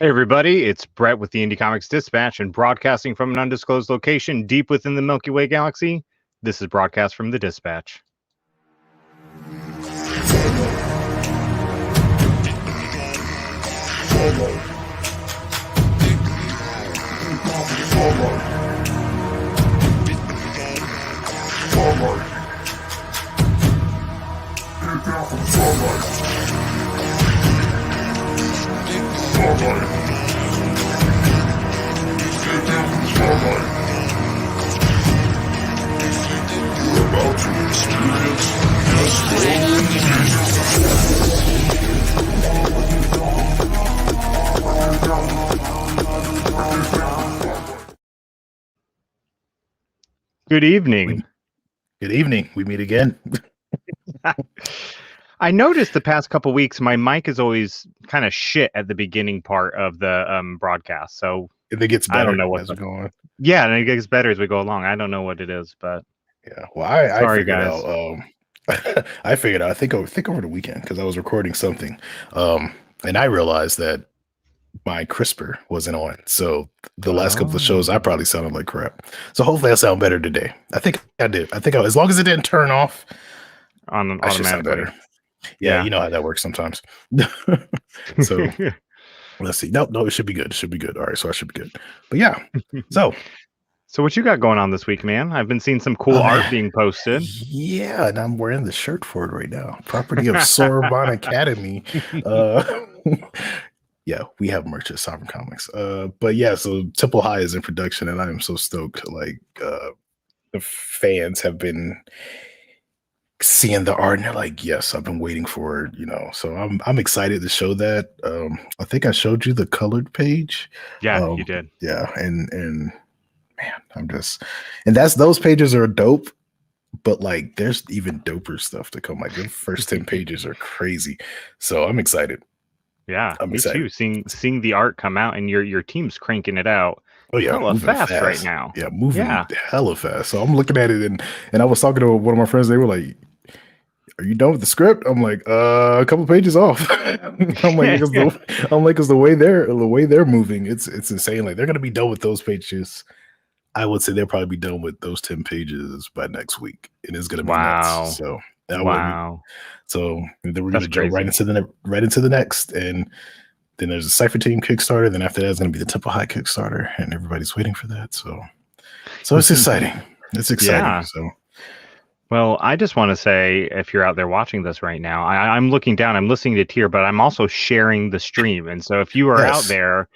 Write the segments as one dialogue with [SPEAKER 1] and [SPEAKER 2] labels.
[SPEAKER 1] Hey everybody, it's Brett with the Indie Comics Dispatch and broadcasting from an undisclosed location deep within the Milky Way galaxy. This is broadcast from the Dispatch. Good evening.
[SPEAKER 2] Good evening. We meet again.
[SPEAKER 1] I noticed the past couple weeks my mic is always kind of shit at the beginning part of the broadcast. So
[SPEAKER 2] If it gets better
[SPEAKER 1] I don't know what
[SPEAKER 2] as we go on.
[SPEAKER 1] Yeah, and it gets better as we go along. I don't know what it is, but
[SPEAKER 2] Yeah. Well, I
[SPEAKER 1] sorry,
[SPEAKER 2] figured
[SPEAKER 1] guys.
[SPEAKER 2] out. I figured out. I think over the weekend because I was recording something, and I realized that my CRISPR wasn't on. So the last couple of shows, I probably sounded like crap. So hopefully, I sound better today. I think I did. I think as long as it didn't turn off,
[SPEAKER 1] on
[SPEAKER 2] I should sound
[SPEAKER 1] automatically.
[SPEAKER 2] better. Yeah, you know how that works sometimes. So let's see. No, it should be good. It should be good. All right, so I should be good. But yeah, so
[SPEAKER 1] what you got going on this week, man? I've been seeing some cool art being posted.
[SPEAKER 2] Yeah, and I'm wearing the shirt for it right now. Property of Sorbonne Academy. Yeah, we have merch at Sovereign Comics. But yeah, so Temple High is in production, and I am so stoked. Like the fans have been seeing the art and they're like, yes, I've been waiting for it, so I'm excited to show that. I think I showed you the colored page.
[SPEAKER 1] Yeah, you did.
[SPEAKER 2] Yeah, and man, and those pages are dope, but like there's even doper stuff to come. Like the first 10 pages are crazy. So I'm excited.
[SPEAKER 1] Yeah,
[SPEAKER 2] I'm
[SPEAKER 1] me
[SPEAKER 2] excited.
[SPEAKER 1] too. Seeing the art come out and your team's cranking it out.
[SPEAKER 2] Oh yeah,
[SPEAKER 1] hella
[SPEAKER 2] moving
[SPEAKER 1] fast right now.
[SPEAKER 2] Yeah, moving hella fast. So I'm looking at it and I was talking to one of my friends. They were like, "Are you done with the script?" I'm like, a couple pages off. I'm like, because the way they're moving, it's insane. Like they're gonna be done with those pages. I would say they'll probably be done with those 10 pages by next week. And it's gonna be nuts. So so then we're gonna jump right into the next, and then there's a Cypher Team Kickstarter. Then after that, it's gonna be the Temple High Kickstarter, and everybody's waiting for that. So it's exciting. It's exciting.
[SPEAKER 1] Yeah.
[SPEAKER 2] So.
[SPEAKER 1] Well, I just want to say, if you're out there watching this right now, I'm looking down, I'm listening to Tyr, but I'm also sharing the stream. And so if you are out there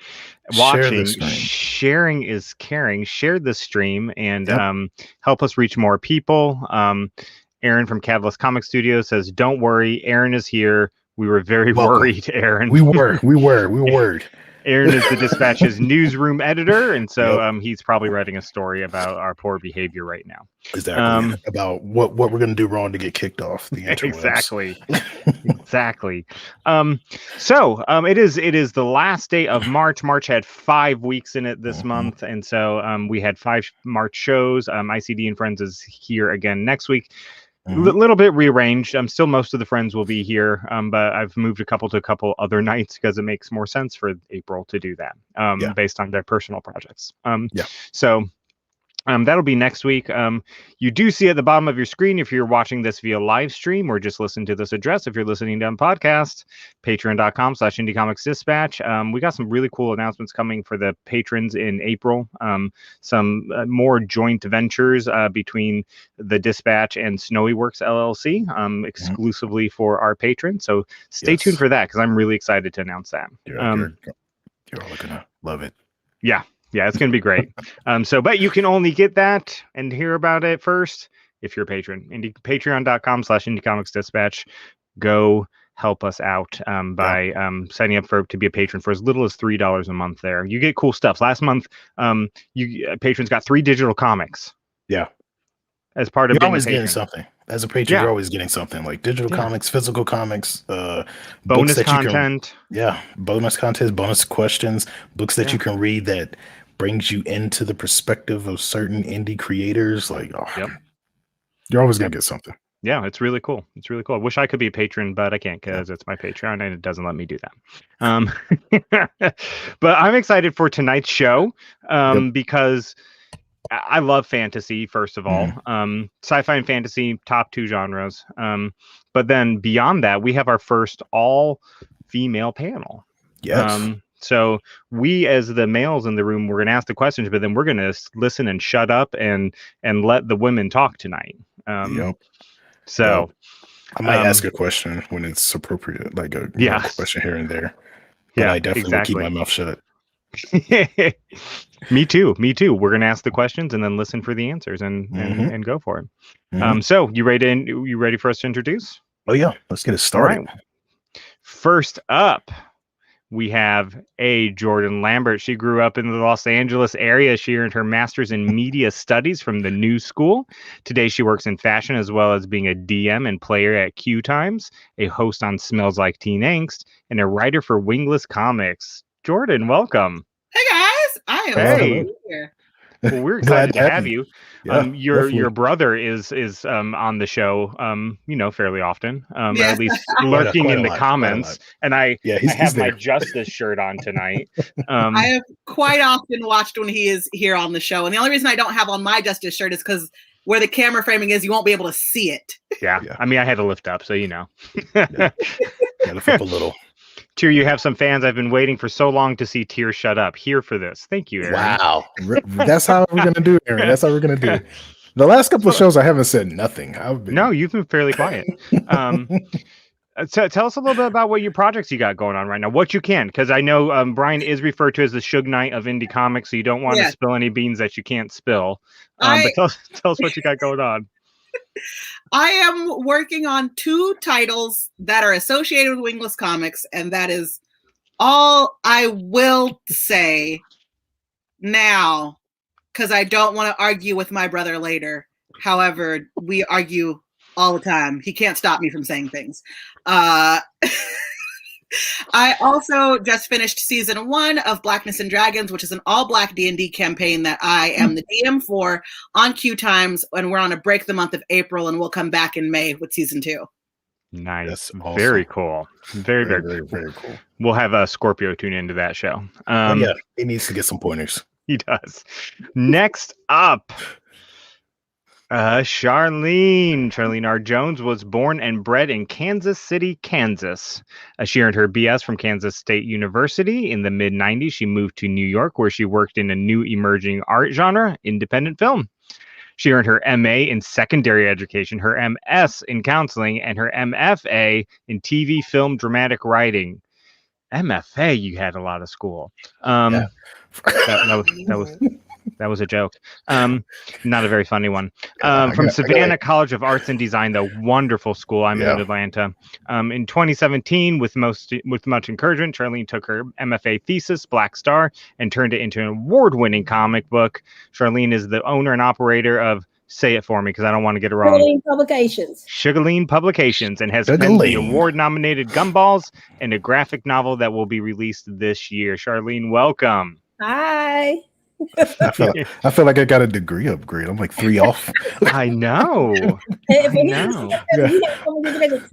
[SPEAKER 1] watching, sharing is caring. Share the stream and help us reach more people. Aaron from Catalyst Comic Studios says, "Don't worry, Aaron is here. We were very worried, Aaron."
[SPEAKER 2] We were worried.
[SPEAKER 1] Aaron is the Dispatch's newsroom editor, and so he's probably writing a story about our poor behavior right now.
[SPEAKER 2] Exactly. About what we're going to do wrong to get kicked off the interwebs.
[SPEAKER 1] Exactly. So it is the last day of March. March had 5 weeks in it this month, and so we had 5 March shows. ICD and Friends is here again next week. A little bit rearranged. Still most of the friends will be here, but I've moved a couple other nights because it makes more sense for April to do that based on their personal projects. So that'll be next week. You do see at the bottom of your screen, if you're watching this via live stream or just listen to this address, if you're listening to podcast, patreon.com/indiecomicsdispatch. We got some really cool announcements coming for the patrons in April. Some more joint ventures between the Dispatch and Snowy Works LLC, exclusively for our patrons. So stay tuned for that, because I'm really excited to announce that.
[SPEAKER 2] You're all gonna love it.
[SPEAKER 1] Yeah, it's going to be great. But you can only get that and hear about it first if you're a patron. Patreon.com/indiecomicsdispatch. Go help us out by signing up to be a patron for as little as $3 a month there. You get cool stuff. Last month, patrons got 3 digital comics.
[SPEAKER 2] Yeah.
[SPEAKER 1] As part of
[SPEAKER 2] you're always getting something. As a patron, you're always getting something like digital comics, physical comics,
[SPEAKER 1] bonus content.
[SPEAKER 2] Bonus content, bonus questions, books that you can read that brings you into the perspective of certain indie creators. Like, you're always gonna get something.
[SPEAKER 1] Yeah, it's really cool. It's really cool. I wish I could be a patron, but I can't because it's my Patreon and it doesn't let me do that. But I'm excited for tonight's show because I love fantasy, first of all. Sci-fi and fantasy, top two genres. But then beyond that, we have our first all-female panel.
[SPEAKER 2] Yes.
[SPEAKER 1] So we, as the males in the room, we're going to ask the questions, but then we're going to listen and shut up and let the women talk tonight. So
[SPEAKER 2] I might ask a question when it's appropriate, like a question here and there. But I definitely will keep my mouth shut.
[SPEAKER 1] Me too. We're going to ask the questions and then listen for the answers and go for it. So you ready for us to introduce?
[SPEAKER 2] Oh yeah, let's get it started.
[SPEAKER 1] Right. First up, we have Jordan Lambert. She grew up in the Los Angeles area. She earned her master's in media studies from the New School. Today, she works in fashion as well as being a DM and player at Q Times, a host on Smells Like Teen Angst, and a writer for Wingless Comics. Jordan, welcome.
[SPEAKER 3] Hey guys, I am here.
[SPEAKER 1] Well, we're excited to have you. Your brother is on the show, fairly often, or at least lurking in the comments. And I have my Justice shirt on tonight.
[SPEAKER 3] I have quite often watched when he is here on the show, and the only reason I don't have on my Justice shirt is because where the camera framing is, you won't be able to see it.
[SPEAKER 1] Yeah. I mean, I had to lift up, so
[SPEAKER 2] Gotta flip a little.
[SPEAKER 1] Tyr, you have some fans. I've been waiting for so long to see Tyr shut up. Here for this. Thank you, Aaron.
[SPEAKER 2] Wow. That's how we're going to do it, Aaron. That's how we're going to do it. The last couple of shows, I haven't said nothing.
[SPEAKER 1] No, you've been fairly quiet. So tell us a little bit about what your projects you got going on right now. What you can, because I know Brian is referred to as the Suge Knight of indie comics, so you don't want to spill any beans that you can't spill. But tell us what you got going on.
[SPEAKER 3] I am working on 2 titles that are associated with Wingless Comics, and that is all I will say now, because I don't want to argue with my brother later. However, we argue all the time. He can't stop me from saying things. I also just finished season 1 of Blackness and Dragons, which is an all-black D&D campaign that I am the DM for on Q Times, and we're on a break the month of April, and we'll come back in May with season 2.
[SPEAKER 1] Nice. Awesome. Very cool. Very cool. We'll have a Scorpio tune into that show.
[SPEAKER 2] He needs to get some pointers.
[SPEAKER 1] He does. Next up, Charlene R. Jones was born and bred in Kansas City, Kansas. She earned her BS from Kansas State University. In the mid-90s, she moved to New York, where she worked in a new emerging art genre, independent film. She earned her MA in secondary education, her MS in counseling, and her MFA in TV, film, dramatic writing. MFA, you had a lot of school. That was a joke. Not a very funny one. From Savannah College of Arts and Design, the wonderful school. I'm in Atlanta. In 2017, with much encouragement, Charlene took her MFA thesis, Black Star, and turned it into an award-winning comic book. Charlene is the owner and operator of, say it for me because I don't want to get it wrong. Sugarline Publications, and has penned the award-nominated Gumballs and a graphic novel that will be released this year. Charlene, welcome.
[SPEAKER 4] Hi.
[SPEAKER 2] I feel like I got a degree upgrade. I'm like 3 off.
[SPEAKER 1] I know.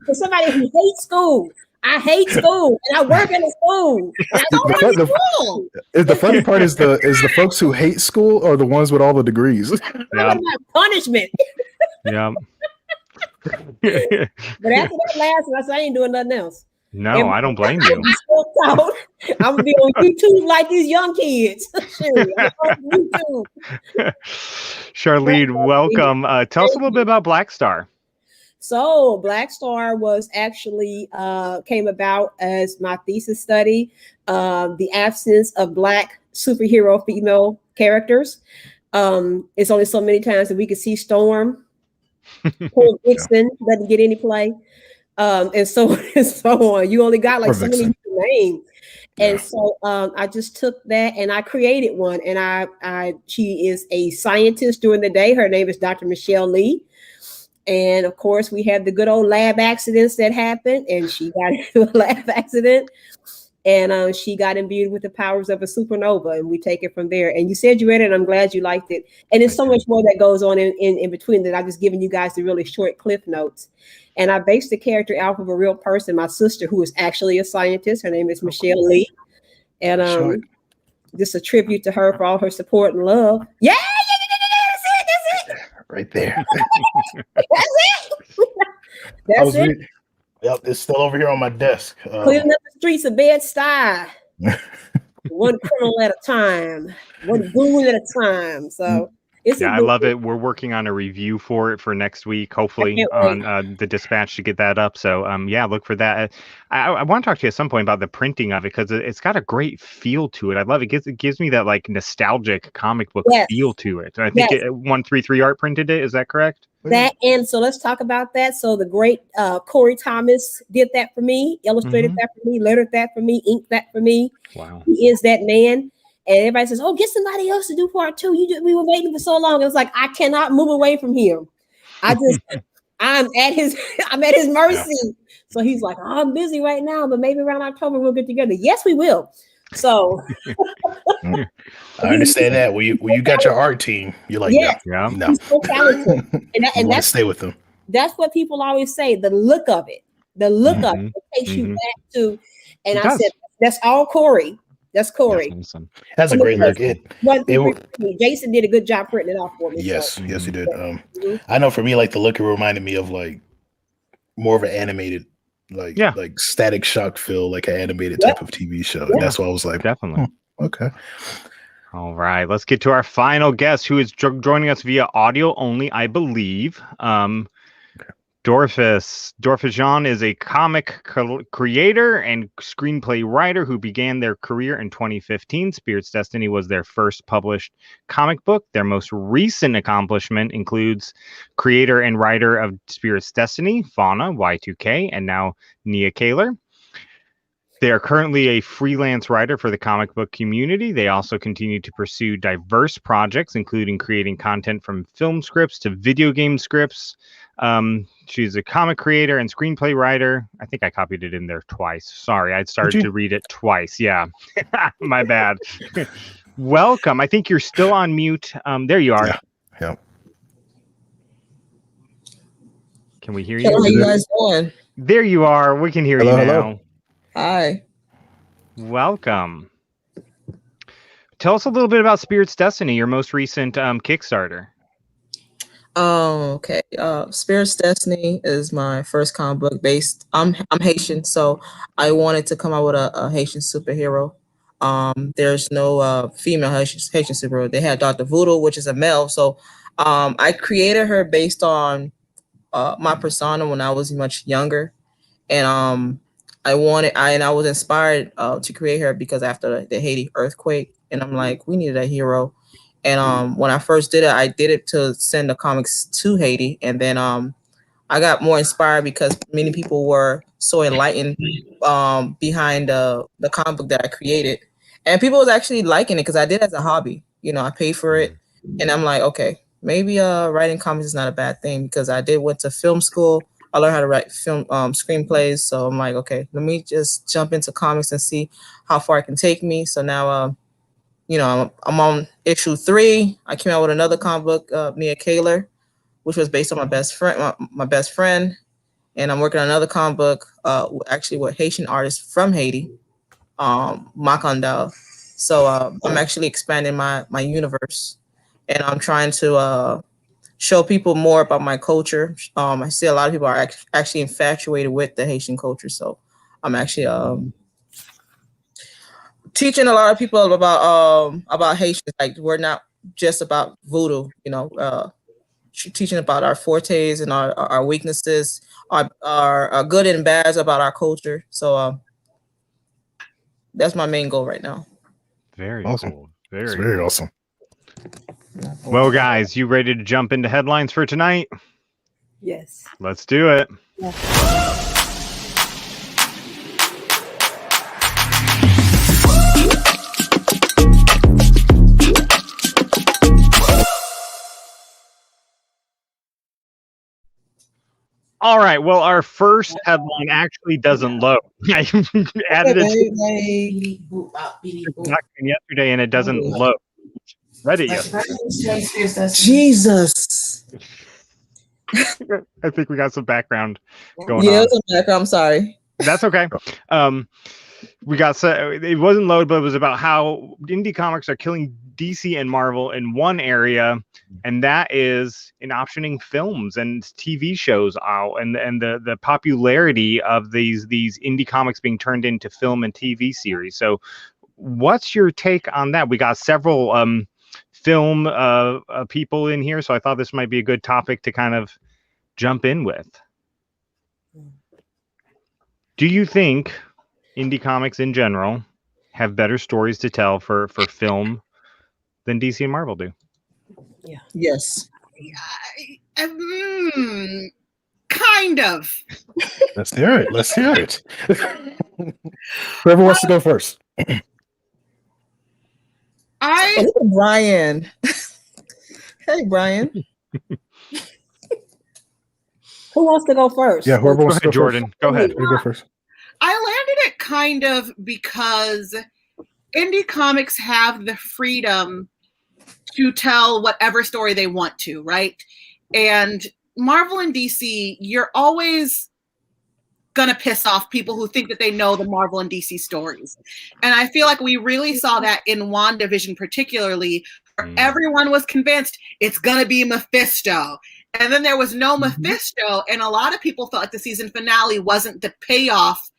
[SPEAKER 4] For somebody who hates school, I hate school, and I work in a school.
[SPEAKER 2] The funny part is the folks who hate school are the ones with all the degrees.
[SPEAKER 4] Punishment.
[SPEAKER 1] Yeah.
[SPEAKER 4] But after that last one, I ain't doing nothing else.
[SPEAKER 1] No, I don't blame you.
[SPEAKER 4] I'm gonna be on YouTube like these young kids.
[SPEAKER 1] Charlene, welcome. Tell us a little bit about Black Star.
[SPEAKER 4] So Black Star was actually came about as my thesis study, the absence of Black superhero female characters. It's only so many times that we could see Storm. Paul Dixon doesn't get any play. And so on. You only got like so many names. And so I just took that and I created one. And she is a scientist during the day. Her name is Dr. Michelle Lee. And of course, we have the good old lab accidents that happen. And she got into a lab accident. and she got imbued with the powers of a supernova, and we take it from there. And you said you read it, and I'm glad you liked it. And there's so much more that goes on in between that. I've just given you guys the really short cliff notes. And I based the character off of a real person, my sister, who is actually a scientist. Her name is Michelle Lee. And just a tribute to her for all her support and love. Yeah, that's it.
[SPEAKER 2] Right there.
[SPEAKER 4] That's it.
[SPEAKER 2] Yep, it's still over here on my desk.
[SPEAKER 4] Cleaning up the streets of Bed-Stuy. One criminal at a time, one goon at a time. So
[SPEAKER 1] I love it. We're working on a review for it for next week, hopefully on the Dispatch to get that up. So look for that. I want to talk to you at some point about the printing of it because it's got a great feel to it. I love it. It gives me that like nostalgic comic book feel to it. I think 133 Art printed it. Is that correct?
[SPEAKER 4] That, and so let's talk about that. So the great Corey Thomas did that for me, illustrated that for me, lettered that for me, inked that for me.
[SPEAKER 1] Wow.
[SPEAKER 4] He is that man. And everybody says, "Oh, get somebody else to do part 2. We were waiting for so long." It was like, I cannot move away from him. I'm at his mercy. Yeah. So he's like, "Oh, I'm busy right now, but maybe around October we'll get together." Yes, we will. So
[SPEAKER 2] I understand that. When you got your art team, you're like, no.
[SPEAKER 4] He's so talented. And that's
[SPEAKER 2] stay with them.
[SPEAKER 4] That's what people always say. The look of it. The look of it takes you back to. And I said, that's all Corey. That's Corey.
[SPEAKER 2] That's awesome. That's a great look.
[SPEAKER 4] Jason did a good job printing it off for me.
[SPEAKER 2] Yes, yes, he did. I know for me, like the look, it reminded me of like more of an animated, like Static Shock feel, like an animated type of TV show. And that's why I was like,
[SPEAKER 1] definitely.
[SPEAKER 2] Okay.
[SPEAKER 1] All right, let's get to our final guest, who is joining us via audio only, I believe. Dorfus Jean is a comic creator and screenplay writer who began their career in 2015. Spirit's Destiny was their first published comic book. Their most recent accomplishment includes creator and writer of Spirit's Destiny, Fauna, Y2K, and now Nia Kaler. They are currently a freelance writer for the comic book community. They also continue to pursue diverse projects, including creating content from film scripts to video game scripts. She's a comic creator and screenplay writer. I think I copied it in there twice. Sorry, I started to read it twice. Yeah, my bad. Welcome. I think you're still on mute. There you are.
[SPEAKER 2] Yeah.
[SPEAKER 1] Can we hear you?
[SPEAKER 5] How you guys doing?
[SPEAKER 1] There you are. We can hear you now. Hello.
[SPEAKER 5] Hi.
[SPEAKER 1] Welcome. Tell us a little bit about Spirit's Destiny, your most recent Kickstarter.
[SPEAKER 5] Okay. Spirit's Destiny is my first comic book based. I'm Haitian, so I wanted to come out with a Haitian superhero. There's no female Haitian superhero. They had Dr. Voodoo, which is a male. So I created her based on my persona when I was much younger, and I was inspired to create her because after the Haiti earthquake, and I'm like, we needed a hero. And when I first did it, I did it to send the comics to Haiti. And then I got more inspired because many people were so enlightened behind the comic book that I created. And people was actually liking it because I did it as a hobby. You know, I paid for it. And I'm like, okay, maybe writing comics is not a bad thing because I went to film school. I learned how to write film screenplays. So I'm like, okay, let me just jump into comics and see how far it can take me. So now, I'm on issue 3. I came out with another comic book, Nia Kaler, which was based on my best friend. And I'm working on another comic book, actually with Haitian artists from Haiti, Makandal. So I'm actually expanding my universe, and I'm trying to show people more about my culture. I see a lot of people are actually infatuated with the Haitian culture. So I'm actually teaching a lot of people about Haitians. Like, we're not just about voodoo, teaching about our fortes and our weaknesses, our good and bads about our culture. So that's my main goal right now.
[SPEAKER 1] Very
[SPEAKER 2] awesome.
[SPEAKER 1] Cool.
[SPEAKER 2] Very awesome.
[SPEAKER 1] Well, guys, you ready to jump into headlines for tonight?
[SPEAKER 4] Yes.
[SPEAKER 1] Let's do it.
[SPEAKER 4] Yeah.
[SPEAKER 1] All right. Well, our first headline actually doesn't load. I added it yesterday, and it doesn't load. Read it yesterday.
[SPEAKER 5] Jesus.
[SPEAKER 1] I think we got some background going
[SPEAKER 5] Yeah,
[SPEAKER 1] on.
[SPEAKER 5] it's a background. I'm sorry.
[SPEAKER 1] That's okay. We got it wasn't loaded, but it was about how indie comics are killing DC and Marvel in one area, and that is in optioning films and TV shows out, and the popularity of these indie comics being turned into film and TV series. So, what's your take on that? We got several film people in here, so I thought this might be a good topic to kind of jump in with. Do you think indie comics in general have better stories to tell for film than DC and Marvel do?
[SPEAKER 4] Yeah.
[SPEAKER 5] Yes.
[SPEAKER 3] Kind of.
[SPEAKER 2] Let's hear it. Let's hear it. Whoever wants to go first.
[SPEAKER 5] Look at Brian. Hey, Brian.
[SPEAKER 4] Who wants to go first?
[SPEAKER 2] Yeah, whoever wants to go
[SPEAKER 1] Jordan.
[SPEAKER 2] first.
[SPEAKER 1] Go ahead.
[SPEAKER 2] You go first.
[SPEAKER 3] I landed it kind of because indie comics have the freedom to tell whatever story they want to, right? And Marvel and DC, you're always gonna piss off people who think that they know the Marvel and DC stories. And I feel like we really saw that in WandaVision particularly, where everyone was convinced it's gonna be Mephisto. And then there was no Mephisto, and a lot of people felt like the season finale wasn't the payoff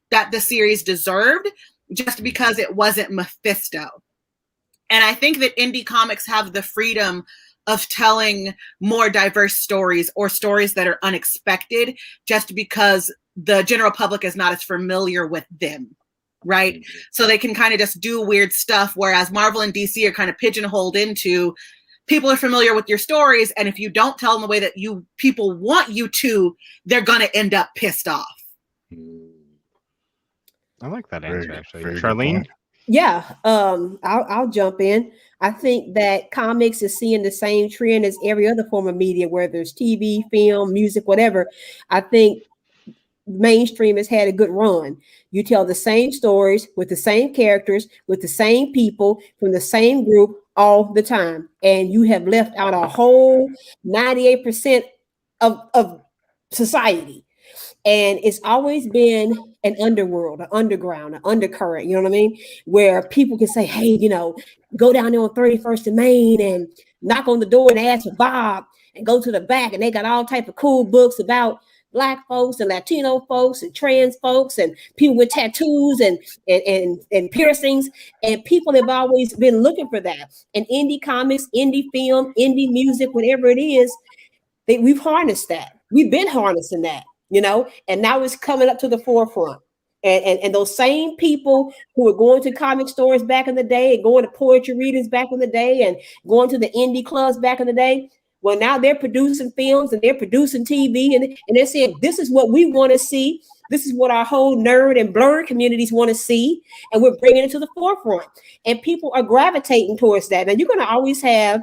[SPEAKER 3] that the series deserved just because it wasn't Mephisto. And I think that indie comics have the freedom of telling more diverse stories or stories that are unexpected just because the general public is not as familiar with them, right? So they can kind of just do weird stuff, whereas Marvel and DC are kind of pigeonholed into people are familiar with your stories, and if you don't tell them the way that people want you to, they're going to end up pissed off.
[SPEAKER 1] I like that answer, actually.
[SPEAKER 2] Very
[SPEAKER 1] Charlene?
[SPEAKER 4] Yeah, I'll jump in. I think that comics is seeing the same trend as every other form of media, whether it's TV, film, music, whatever. I think mainstream has had a good run. You tell the same stories with the same characters, with the same people from the same group all the time. And you have left out a whole 98% of society. And it's always been an underworld, an underground, an undercurrent, you know what I mean? Where people can say, hey, go down there on 31st and Main and knock on the door and ask for Bob and go to the back. And they got all type of cool books about Black folks and Latino folks and trans folks and people with tattoos and piercings. And people have always been looking for that. And indie comics, indie film, indie music, whatever it is, we've harnessed that. We've been harnessing that. And now it's coming up to the forefront. And those same people who were going to comic stores back in the day and going to poetry readings back in the day and going to the indie clubs back in the day, well, now they're producing films and they're producing TV and they're saying, this is what we want to see. This is what our whole nerd and blurred communities want to see. And we're bringing it to the forefront. And people are gravitating towards that. Now, you're going to always have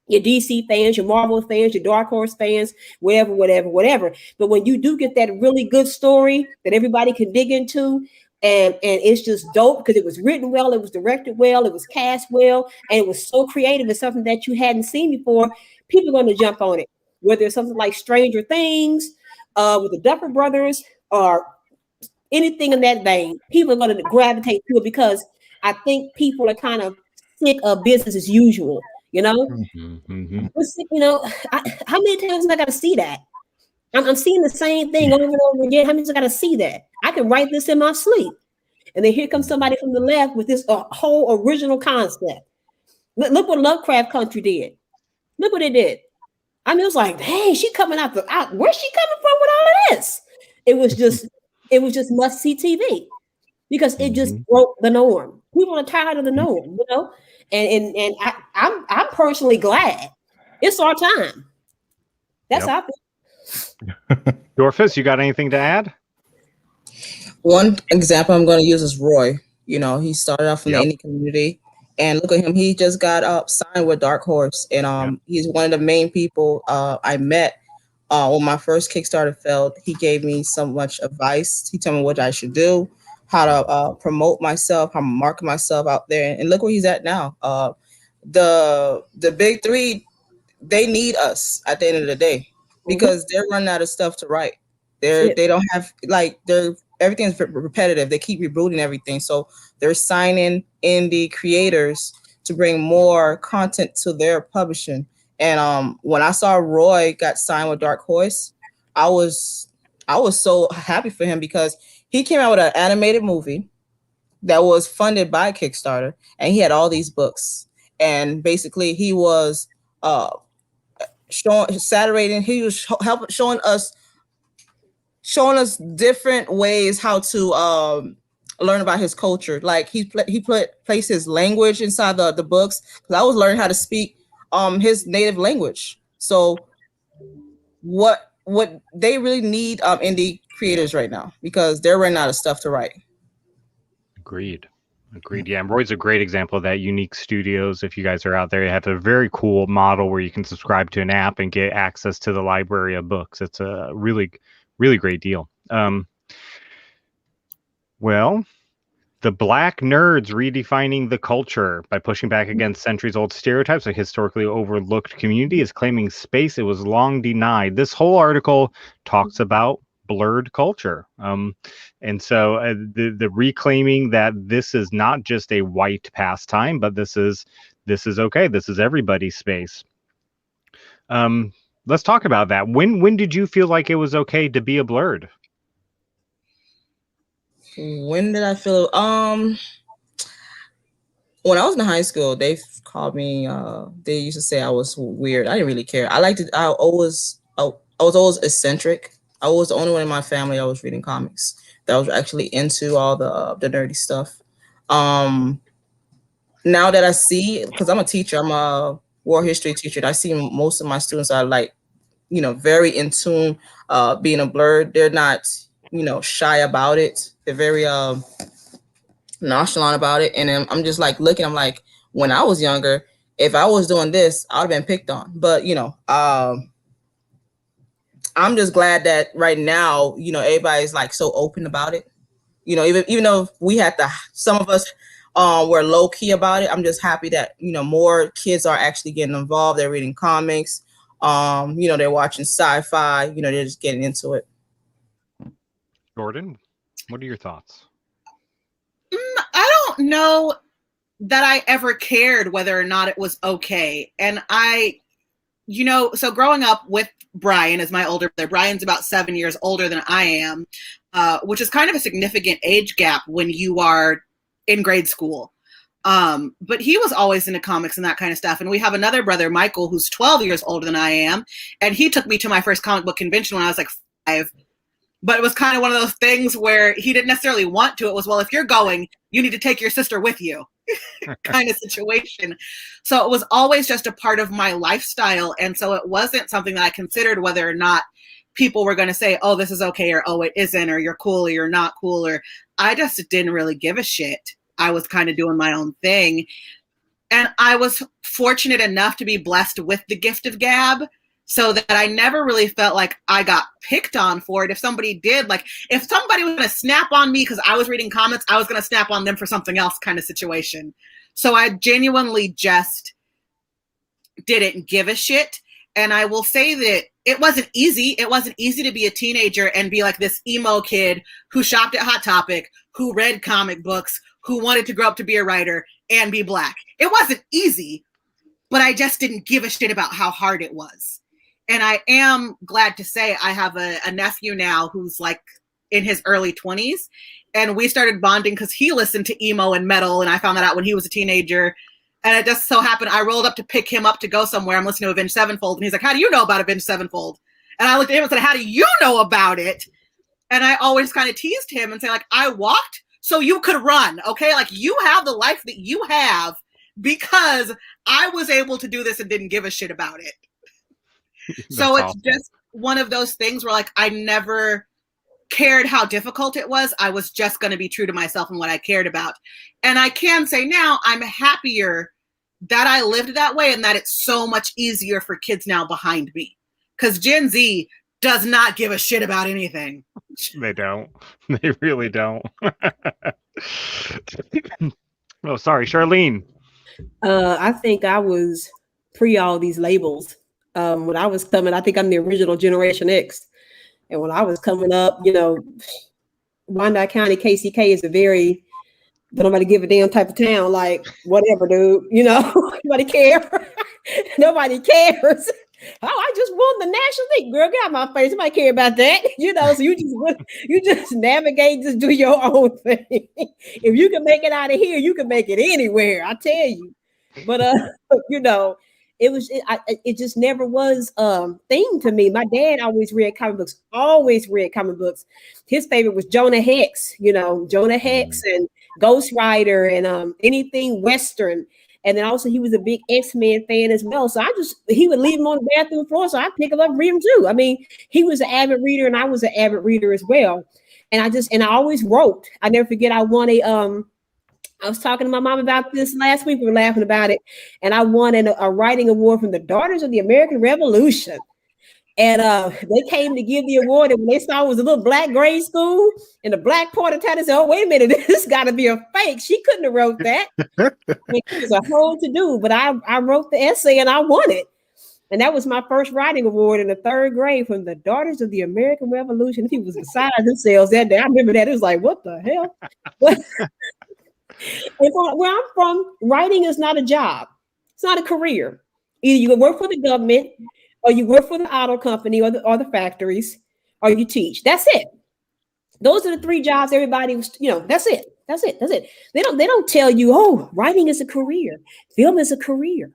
[SPEAKER 4] your DC fans, your Marvel fans, your Dark Horse fans, whatever. But when you do get that really good story that everybody can dig into, and it's just dope because it was written well, it was directed well, it was cast well, and it was so creative. It's something that you hadn't seen before. People are going to jump on it. Whether it's something like Stranger Things with the Duffer Brothers or anything in that vein, people are going to gravitate to it because I think people are kind of sick of business as usual. How many times I got to see that? I'm seeing the same thing over and over again. How many times I got to see that? I can write this in my sleep. And then here comes somebody from the left with this whole original concept. Look what Lovecraft Country did. Look what it did. I mean, it was like, dang, she coming out where's she coming from with all of this? It was just must-see TV because it just broke the norm. People are tired of the norm, And I'm personally glad it's our time. That's our
[SPEAKER 1] Dorfus, you got anything to add?
[SPEAKER 5] One example I'm going to use is Roy. He started off in the indie community, and look at him. He just got signed with Dark Horse, and he's one of the main people I met When my first Kickstarter failed, he gave me so much advice. He told me what I should do, how to promote myself, how to market myself out there, and look where he's at now. The big three, they need us at the end of the day because they're running out of stuff to write. They don't have everything's repetitive. They keep rebooting everything, so they're signing indie creators to bring more content to their publishing. And when I saw Roy got signed with Dark Horse, I was so happy for him because he came out with an animated movie that was funded by Kickstarter, and he had all these books. And basically, he was showing us different ways how to learn about his culture. Like he placed his language inside the books, because I was learning how to speak his native language. So what they really need indie creators right now, because they're running out of stuff to write.
[SPEAKER 1] Agreed. Yeah, and Roy's a great example of that. Unique Studios, if you guys are out there, you have a very cool model where you can subscribe to an app and get access to the library of books. It's a really, really great deal. Well, the Black Nerds redefining the culture by pushing back against centuries-old stereotypes of historically overlooked community is claiming space it was long denied. This whole article talks about blurred culture. And so the reclaiming that this is not just a white pastime, but this is okay. This is everybody's space. Let's talk about that. When did you feel like it was okay to be a blurred?
[SPEAKER 5] When did I feel when I was in high school, they called me they used to say I was weird. I didn't really care. I was always eccentric. I was the only one in my family that was reading comics, that was actually into all the nerdy stuff. Now that I see, because I'm a teacher, I'm a war history teacher, and I see most of my students are like, very in tune, being a blurred. They're not, shy about it. They're very nonchalant about it. And I'm just like looking, I'm like, when I was younger, if I was doing this, I would have been picked on. But, I'm just glad that right now, everybody's like so open about it. Even though we had some of us were low key about it, I'm just happy that, more kids are actually getting involved. They're reading comics. They're watching sci-fi, they're just getting into it.
[SPEAKER 1] Jordan, what are your thoughts?
[SPEAKER 3] I don't know that I ever cared whether or not it was okay. And so growing up with Brian as my older brother, Brian's about 7 years older than I am, which is kind of a significant age gap when you are in grade school. But he was always into comics and that kind of stuff. And we have another brother, Michael, who's 12 years older than I am. And he took me to my first comic book convention when I was like 5. But it was kind of one of those things where he didn't necessarily want to. It was, well, if you're going, you need to take your sister with you kind of situation. So it was always just a part of my lifestyle. And so it wasn't something that I considered whether or not people were going to say, oh, this is okay, or oh, it isn't, or you're cool, or you're not cool, or I just didn't really give a shit. I was kind of doing my own thing. And I was fortunate enough to be blessed with the gift of gab, so that I never really felt like I got picked on for it. If somebody did, like if somebody was going to snap on me because I was reading comics, I was going to snap on them for something else kind of situation. So I genuinely just didn't give a shit. And I will say that it wasn't easy. It wasn't easy to be a teenager and be like this emo kid who shopped at Hot Topic, who read comic books, who wanted to grow up to be a writer and be Black. It wasn't easy, but I just didn't give a shit about how hard it was. And I am glad to say I have a nephew now who's like in his early 20s. And we started bonding because he listened to emo and metal. And I found that out when he was a teenager. And it just so happened I rolled up to pick him up to go somewhere. I'm listening to Avenged Sevenfold. And he's like, how do you know about Avenged Sevenfold? And I looked at him and said, how do you know about it? And I always kind of teased him and say, like, I walked so you could run. Okay. Like, you have the life that you have because I was able to do this and didn't give a shit about it. So it's awesome. Just one of those things where like I never cared how difficult it was. I was just going to be true to myself and what I cared about. And I can say now I'm happier that I lived that way and that it's so much easier for kids now behind me because Gen Z does not give a shit about anything.
[SPEAKER 1] They don't. They really don't. Oh, sorry, Charlene.
[SPEAKER 4] I think I was pre all these labels. When I was coming, I think I'm the original Generation X. And when I was coming up, Wyandotte County, KCK is a very don't nobody give a damn type of town. Like, whatever, dude. Nobody care. Nobody cares. Oh, I just won the National League. Girl, get out my face. Nobody care about that. So you just navigate, just do your own thing. If you can make it out of here, you can make it anywhere. I tell you. But it just never was thing to me. My dad always read comic books. His favorite was Jonah Hex, Jonah Hex and Ghost Rider and anything Western. And then also he was a big X-Men fan as well. So he would leave him on the bathroom floor. So I'd pick him up and read him too. I mean, he was an avid reader and I was an avid reader as well. And I always wrote. I never forget, I won I was talking to my mom about this last week. We were laughing about it. And I won a writing award from the Daughters of the American Revolution. And they came to give the award. And when they saw it was a little black grade school and the black part of town, they said, oh, wait a minute, this got to be a fake. She couldn't have wrote that. It was a whole to do. But I wrote the essay and I won it. And that was my first writing award in the 3rd grade from the Daughters of the American Revolution. People was beside themselves that day. I remember that. It was like, what the hell? But where I'm from, writing is not a job. It's not a career. Either you can work for the government, or you work for the auto company, or the factories, or you teach. That's it. Those are the 3 jobs everybody was. That's it. That's it. That's it. They don't tell you, oh, writing is a career, film is a career,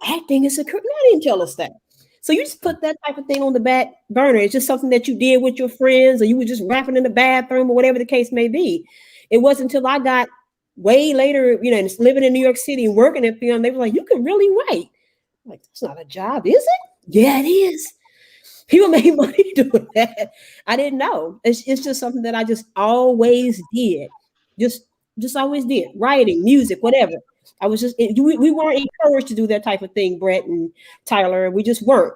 [SPEAKER 4] acting is a career. They didn't tell us that. So you just put that type of thing on the back burner. It's just something that you did with your friends, or you were just rapping in the bathroom, or whatever the case may be. It wasn't until I got way later, living in New York City and working in film, they were like, you can really write. I'm like, that's not a job, is it? Yeah, it is. People make money doing that. I didn't know. It's just something that I just always did. Just always did. Writing, music, whatever. I was just, we weren't encouraged to do that type of thing, Brett and Tyler. We just weren't.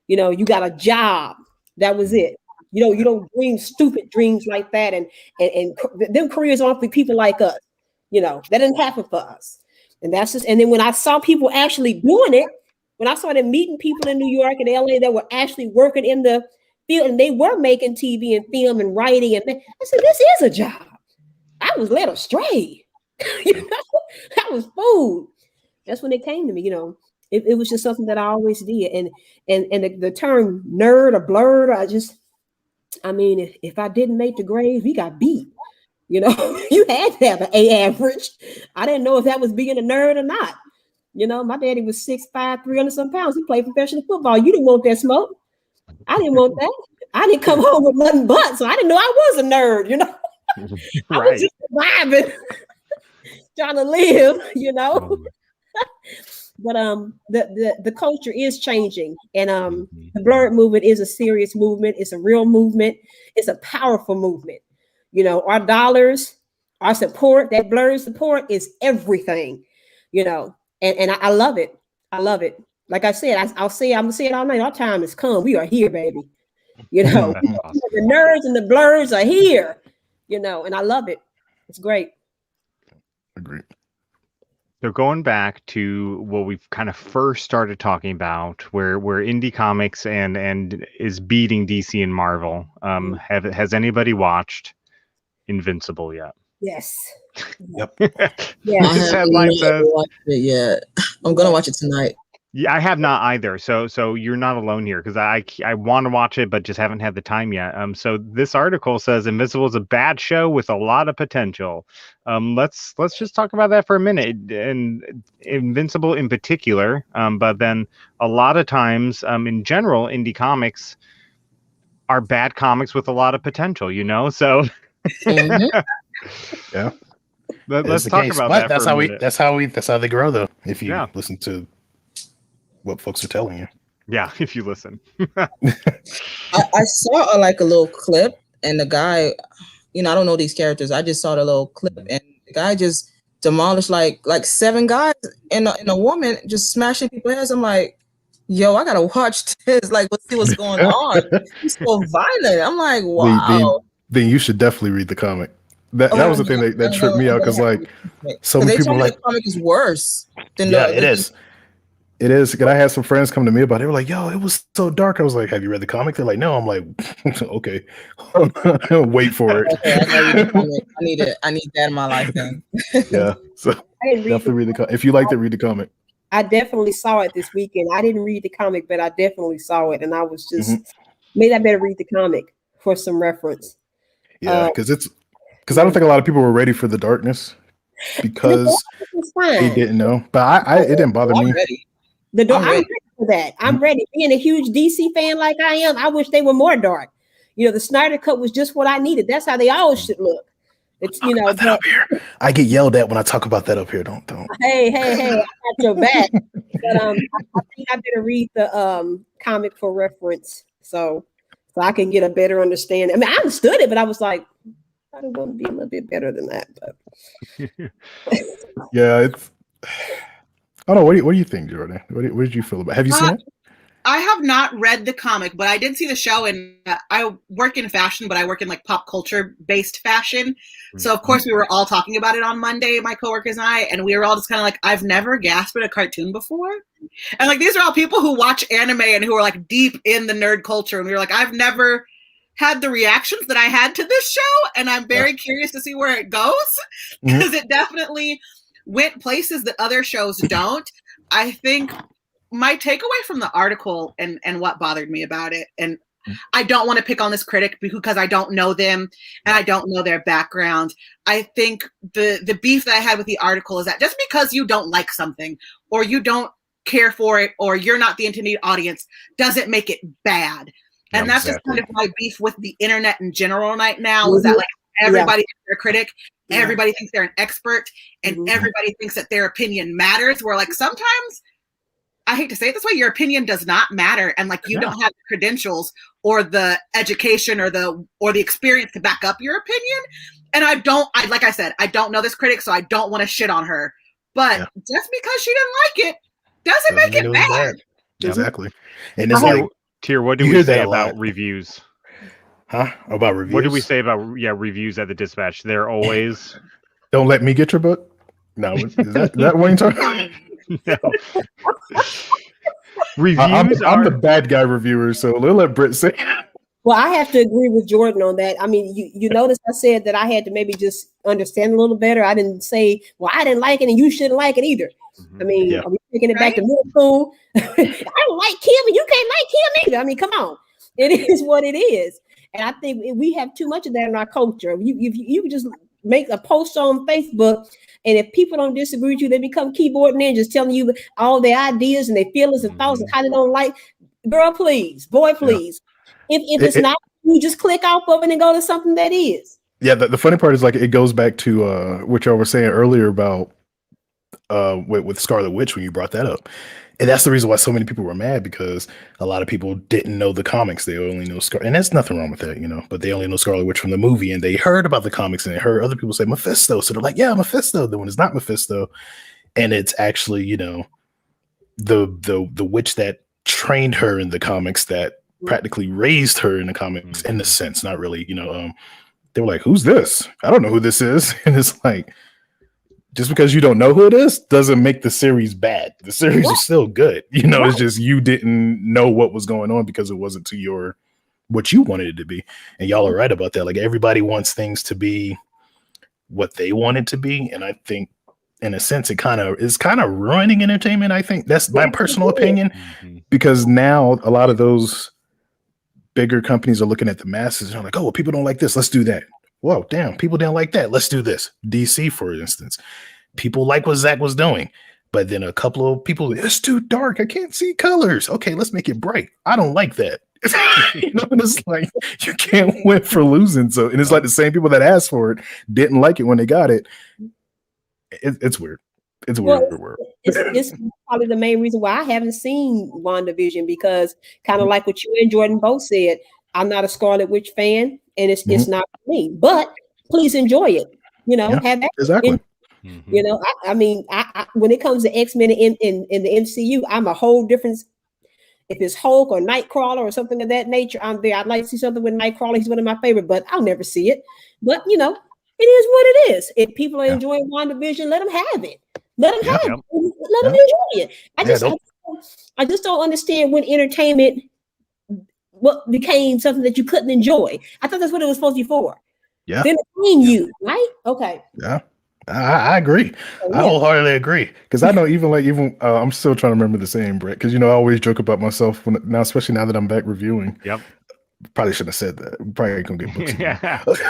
[SPEAKER 4] You got a job. That was it. You don't dream stupid dreams like that. And them careers aren't for people like us. That didn't happen for us. And then when I saw people actually doing it, when I started meeting people in New York and LA that were actually working in the field and they were making TV and film and writing, and I said, this is a job. I was led astray. I was fooled. That's when it came to me, it was just something that I always did. And the term nerd or blurred, if I didn't make the grade, we got beat. You had to have an A average. I didn't know if that was being a nerd or not. My daddy was 6'5", 300 some pounds. He played professional football. You didn't want that smoke. I didn't want that. I didn't come home with nothing but, so I didn't know I was a nerd,
[SPEAKER 1] Right.
[SPEAKER 4] I was just surviving, trying to live, But the culture is changing, and the blurred movement is a serious movement. It's a real movement. It's a powerful movement. Our dollars, our support, that blurred support is everything, and I love it. I love it. Like I said, I'm gonna say it all night. Our time has come. We are here, baby.
[SPEAKER 1] Awesome.
[SPEAKER 4] The nerds and the blurs are here, and I love it. It's great.
[SPEAKER 2] Agreed.
[SPEAKER 1] So going back to what we've kind of first started talking about, where indie comics and is beating DC and Marvel. Has anybody watched Invincible yet?
[SPEAKER 4] Yes.
[SPEAKER 2] Yep.
[SPEAKER 4] Yeah.
[SPEAKER 1] This headline says,
[SPEAKER 5] watched it yet. I'm gonna watch it tonight.
[SPEAKER 1] yeah, I have not either. So you're not alone here, because I want to watch it, but just haven't had the time yet. So this article says Invincible is a bad show with a lot of potential. Let's just talk about that for a minute, and Invincible in particular. But then a lot of times, in general, indie comics are bad comics with a lot of potential. So
[SPEAKER 5] Mhm.
[SPEAKER 2] Yeah.
[SPEAKER 1] let's
[SPEAKER 2] the
[SPEAKER 1] talk
[SPEAKER 2] case.
[SPEAKER 1] about
[SPEAKER 2] But
[SPEAKER 1] that.
[SPEAKER 2] That's
[SPEAKER 1] for a
[SPEAKER 2] how
[SPEAKER 1] minute.
[SPEAKER 2] that's how they grow, though. If you
[SPEAKER 1] Yeah.
[SPEAKER 2] listen to what folks are telling you.
[SPEAKER 1] Yeah, if you listen.
[SPEAKER 5] I saw a little clip, and the guy, I don't know these characters. I just saw the little clip, and the guy just demolished like 7 guys and a woman, just smashing people's heads. I'm like, yo, I gotta watch this. Like, let's see what's going on. He's so violent. I'm like,
[SPEAKER 2] then,
[SPEAKER 5] wow.
[SPEAKER 2] then you should definitely read the comic. That
[SPEAKER 5] Oh,
[SPEAKER 2] was the thing that tripped me out because like so
[SPEAKER 5] because
[SPEAKER 2] many
[SPEAKER 5] they
[SPEAKER 2] people
[SPEAKER 5] told
[SPEAKER 2] are
[SPEAKER 5] me
[SPEAKER 2] like,
[SPEAKER 5] the comic is worse than
[SPEAKER 2] yeah,
[SPEAKER 5] the
[SPEAKER 2] it is. It is. And I had some friends come to me about it. They were like, yo, it was so dark. I was like, have you read the comic? They're like, no. I'm like, okay. Wait for it.
[SPEAKER 5] Okay, I gotta read the comic. I need that in my life then.
[SPEAKER 2] Yeah. So
[SPEAKER 4] I didn't read
[SPEAKER 2] definitely read the comic. If you like to read the comic.
[SPEAKER 4] I definitely saw it this weekend. I didn't read the comic, but I definitely saw it, and I was just maybe I better read the comic for some reference.
[SPEAKER 2] Yeah, because I don't think a lot of people were ready for the darkness because they didn't know. But it didn't bother me.
[SPEAKER 5] Ready.
[SPEAKER 4] I'm ready for that. I'm ready. Being a huge DC fan like I am, I wish they were more dark. The Snyder Cut was just what I needed. That's how they all should look. It's but,
[SPEAKER 2] up here. I get yelled at when I talk about that up here. Don't.
[SPEAKER 4] Hey, I got your back. But I think I better read the comic for reference, so I can get a better understanding. I mean, I understood it, but I was like, I don't want to be a little bit better than that. But
[SPEAKER 2] yeah, it's. I don't know. What do you think, Jordan? What did you feel about? Have you seen it?
[SPEAKER 3] I have not read the comic, but I did see the show, and I work in fashion, but I work in like pop culture based fashion. So of course we were all talking about it on Monday, my coworkers and I, and we were all just kind of like, I've never gasped at a cartoon before. And like, these are all people who watch anime and who are like deep in the nerd culture. And we were like, I've never had the reactions that I had to this show. And I'm very curious to see where it goes because it definitely went places that other shows don't. I think my takeaway from the article and what bothered me about it, and I don't want to pick on this critic because I don't know them and I don't know their background. I think the beef that I had with the article is that just because you don't like something or you don't care for it or you're not the intended audience doesn't make it bad. And that's just kind of my beef with the internet in general right now is that like everybody thinks they're a critic, everybody thinks they're an expert, and everybody thinks that their opinion matters. Where like sometimes, I hate to say it this way, your opinion does not matter, and like you don't have the credentials or the education or the experience to back up your opinion. And like I said, I don't know this critic, so I don't want to shit on her. But just because she didn't like it doesn't make it bad.
[SPEAKER 2] Exactly. And it's like,
[SPEAKER 1] Tyr, what do we say about reviews?
[SPEAKER 2] Huh? About reviews?
[SPEAKER 1] What do we say about reviews at the Dispatch? They're always
[SPEAKER 2] don't let me get your book. No, is that what you're talking?
[SPEAKER 1] No. Reviews
[SPEAKER 2] I'm the bad guy reviewer, so let Britt say.
[SPEAKER 4] Well, I have to agree with Jordan on that. I mean, you notice I said that I had to maybe just understand a little better. I didn't say, well, I didn't like it and you shouldn't like it either. I mean, are we taking it back to middle school? I don't like Kim and you can't like Kim either. I mean, come on. It is what it is. And I think we have too much of that in our culture. You just make a post on Facebook, and if people don't disagree with you, they become keyboard ninjas telling you all their ideas and their feelings and thoughts and how they don't like. Girl, please, boy, please. If it's not, you just click off of it and go to something that is.
[SPEAKER 2] Yeah, the funny part is like it goes back to what y'all were saying earlier about with Scarlet Witch when you brought that up. And that's the reason why so many people were mad, because a lot of people didn't know the comics. They only know and there's nothing wrong with that, but they only know Scarlet Witch from the movie, and they heard about the comics and they heard other people say Mephisto. So they're like, yeah, Mephisto. Then when it's not Mephisto, and it's actually, the witch that trained her in the comics, that practically raised her in the comics in a sense, not really, they were like, who's this? I don't know who this is. And it's like, just because you don't know who it is doesn't make the series bad. The series is still good. It's just you didn't know what was going on because it wasn't to what you wanted it to be. And y'all are right about that. Like everybody wants things to be what they want it to be. And I think in a sense, it is kind of ruining entertainment. I think that's my personal opinion, because now a lot of those bigger companies are looking at the masses and are like, oh, well, people don't like this. Let's do that. Whoa, damn, people didn't like that. Let's do this. DC, for instance, people like what Zach was doing, but then a couple of people, it's too dark. I can't see colors. Okay, let's make it bright. I don't like that. And it's like you can't win for losing. So, and it's like the same people that asked for it didn't like it when they got it. It's weird. It's weird.
[SPEAKER 4] It's probably the main reason why I haven't seen WandaVision, because kind of like what you and Jordan both said, I'm not a Scarlet Witch fan, and it's not for me. But please enjoy it. Have that.
[SPEAKER 2] Exactly.
[SPEAKER 4] I mean, I when it comes to X-Men in the MCU, I'm a whole different If it's Hulk or Nightcrawler or something of that nature, I'm there. I'd like to see something with Nightcrawler. He's one of my favorite, but I'll never see it. But you know, it is what it is. If people are enjoying WandaVision, let them have it. Let them have it. Let them enjoy it. I just don't understand when entertainment what became something that you couldn't enjoy. I thought that's what it was supposed to be for.
[SPEAKER 2] Yeah.
[SPEAKER 4] To entertain you, right? Okay.
[SPEAKER 2] Yeah. I agree. I wholeheartedly agree. Because I know even I'm still trying to remember the saying, Brett. Because I always joke about myself now, especially now that I'm back reviewing.
[SPEAKER 1] Yep.
[SPEAKER 2] Probably shouldn't have said that. We probably ain't gonna get books.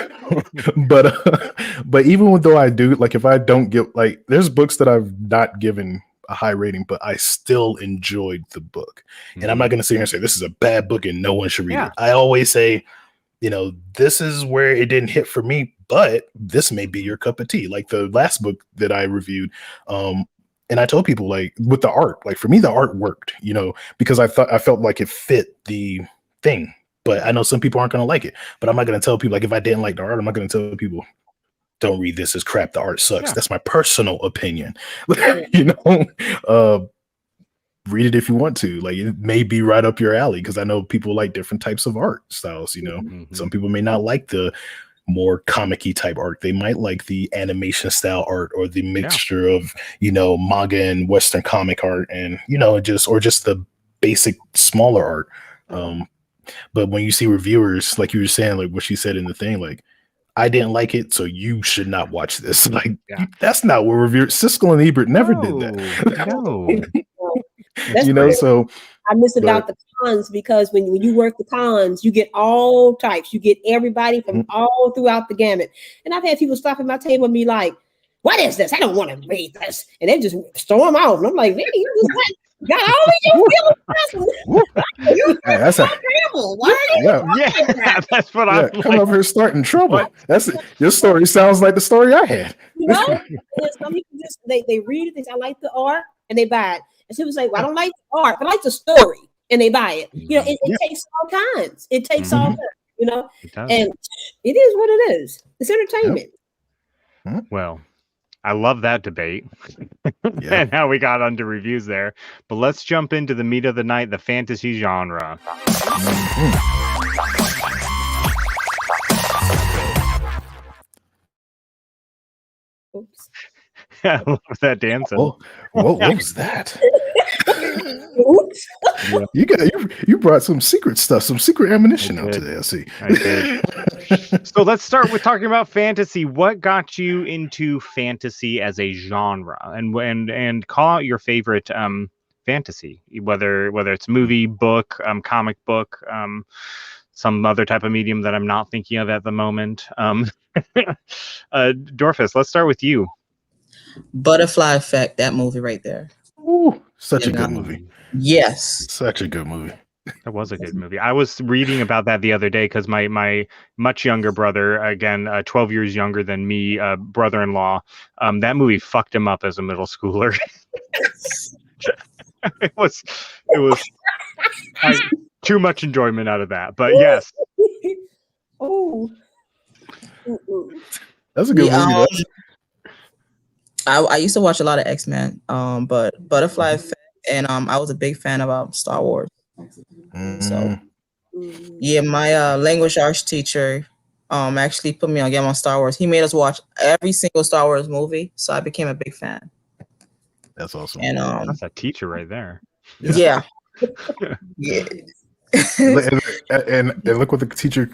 [SPEAKER 2] But even though I do, like if I don't get there's books that I've not given a high rating, but I still enjoyed the book. And I'm not gonna sit here and say this is a bad book and no one should read it. I always say, this is where it didn't hit for me, but this may be your cup of tea. Like the last book that I reviewed, and I told people with the art, for me, the art worked, because I felt like it fit the thing. But I know some people aren't going to like it. But I'm not going to tell people if I didn't like the art, I'm not going to tell people don't read this. It's crap. The art sucks. That's my personal opinion. Read it if you want to. It may be right up your alley because I know people like different types of art styles. Some people may not like the more comic-y type art. They might like the animation style art or the mixture of manga and Western comic art, and just the basic smaller art. But when you see reviewers, like you were saying, like what she said in the thing, I didn't like it, so you should not watch this. That's not what reviewers. Siskel and Ebert never did that.
[SPEAKER 4] No.
[SPEAKER 2] So
[SPEAKER 4] I miss about the cons because when you work the cons, you get all types. You get everybody from all throughout the gamut. And I've had people stop at my table and be like, "What is this? I don't want to read this," and they just storm out. And I'm like, "Man, you just got all of your feelings."
[SPEAKER 2] That's
[SPEAKER 3] terrible. Why are you
[SPEAKER 1] that's what I'm
[SPEAKER 2] come over here starting trouble. That's it. Your story sounds like the story I had.
[SPEAKER 4] And some people just they read it, they say, "I like the art," and they buy it. And people say, "Well, I don't like the art, but I like the story," and they buy it. It takes all kinds. It takes all kinds, and it is what it is. It's entertainment.
[SPEAKER 1] Well, I love that debate and how we got under reviews there. But let's jump into the meat of the night, the fantasy genre.
[SPEAKER 4] Oops.
[SPEAKER 1] I love that dancing.
[SPEAKER 2] What was that?
[SPEAKER 4] Oops.
[SPEAKER 2] You brought some secret stuff, some secret ammunition out today. I see.
[SPEAKER 1] I did. So let's start with talking about fantasy. What got you into fantasy as a genre, and call out your favorite fantasy, whether it's movie, book, comic book, some other type of medium that I'm not thinking of at the moment. Dorfus, let's start with you.
[SPEAKER 5] Butterfly Effect, that movie right there.
[SPEAKER 2] Ooh, such a good movie.
[SPEAKER 5] Yes.
[SPEAKER 2] Such a good movie.
[SPEAKER 1] That was a good movie. I was reading about that the other day because my much younger brother, again, 12 years younger than me, brother-in-law, that movie fucked him up as a middle schooler. It was too much enjoyment out of that. But yes.
[SPEAKER 4] Oh.
[SPEAKER 2] That's a good movie.
[SPEAKER 5] I used to watch a lot of X-Men, but Butterfly Effect, and I was a big fan about Star Wars. So yeah, my language arts teacher actually put me on Game on Star Wars. He made us watch every single Star Wars movie, so I became a big fan.
[SPEAKER 2] That's awesome.
[SPEAKER 5] And
[SPEAKER 1] that's a teacher right there.
[SPEAKER 5] Yeah.
[SPEAKER 2] and look what the teacher,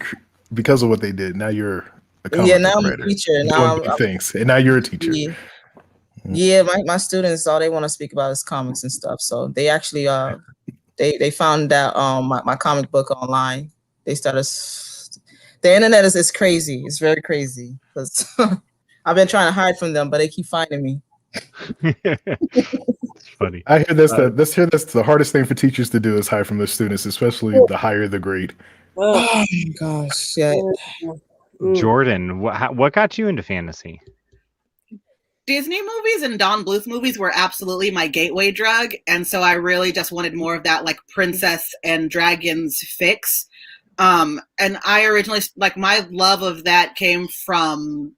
[SPEAKER 2] because of what they did, now you're a comic
[SPEAKER 5] now I'm
[SPEAKER 2] writer.
[SPEAKER 5] a teacher. Now
[SPEAKER 2] I'm things, and now you're a teacher.
[SPEAKER 5] Yeah, my students, all they want to speak about is comics and stuff. So they actually they found out my comic book online. They started. The internet is crazy. It's very crazy because I've been trying to hide from them, but they keep finding me.
[SPEAKER 1] It's funny.
[SPEAKER 2] I hear that's the hardest thing for teachers to do is hide from their students, especially the higher the grade.
[SPEAKER 5] Oh my gosh! Yeah.
[SPEAKER 1] Jordan, what got you into fantasy?
[SPEAKER 3] Disney movies and Don Bluth movies were absolutely my gateway drug. And so I really just wanted more of that like princess and dragons fix. And I originally, my love of that came from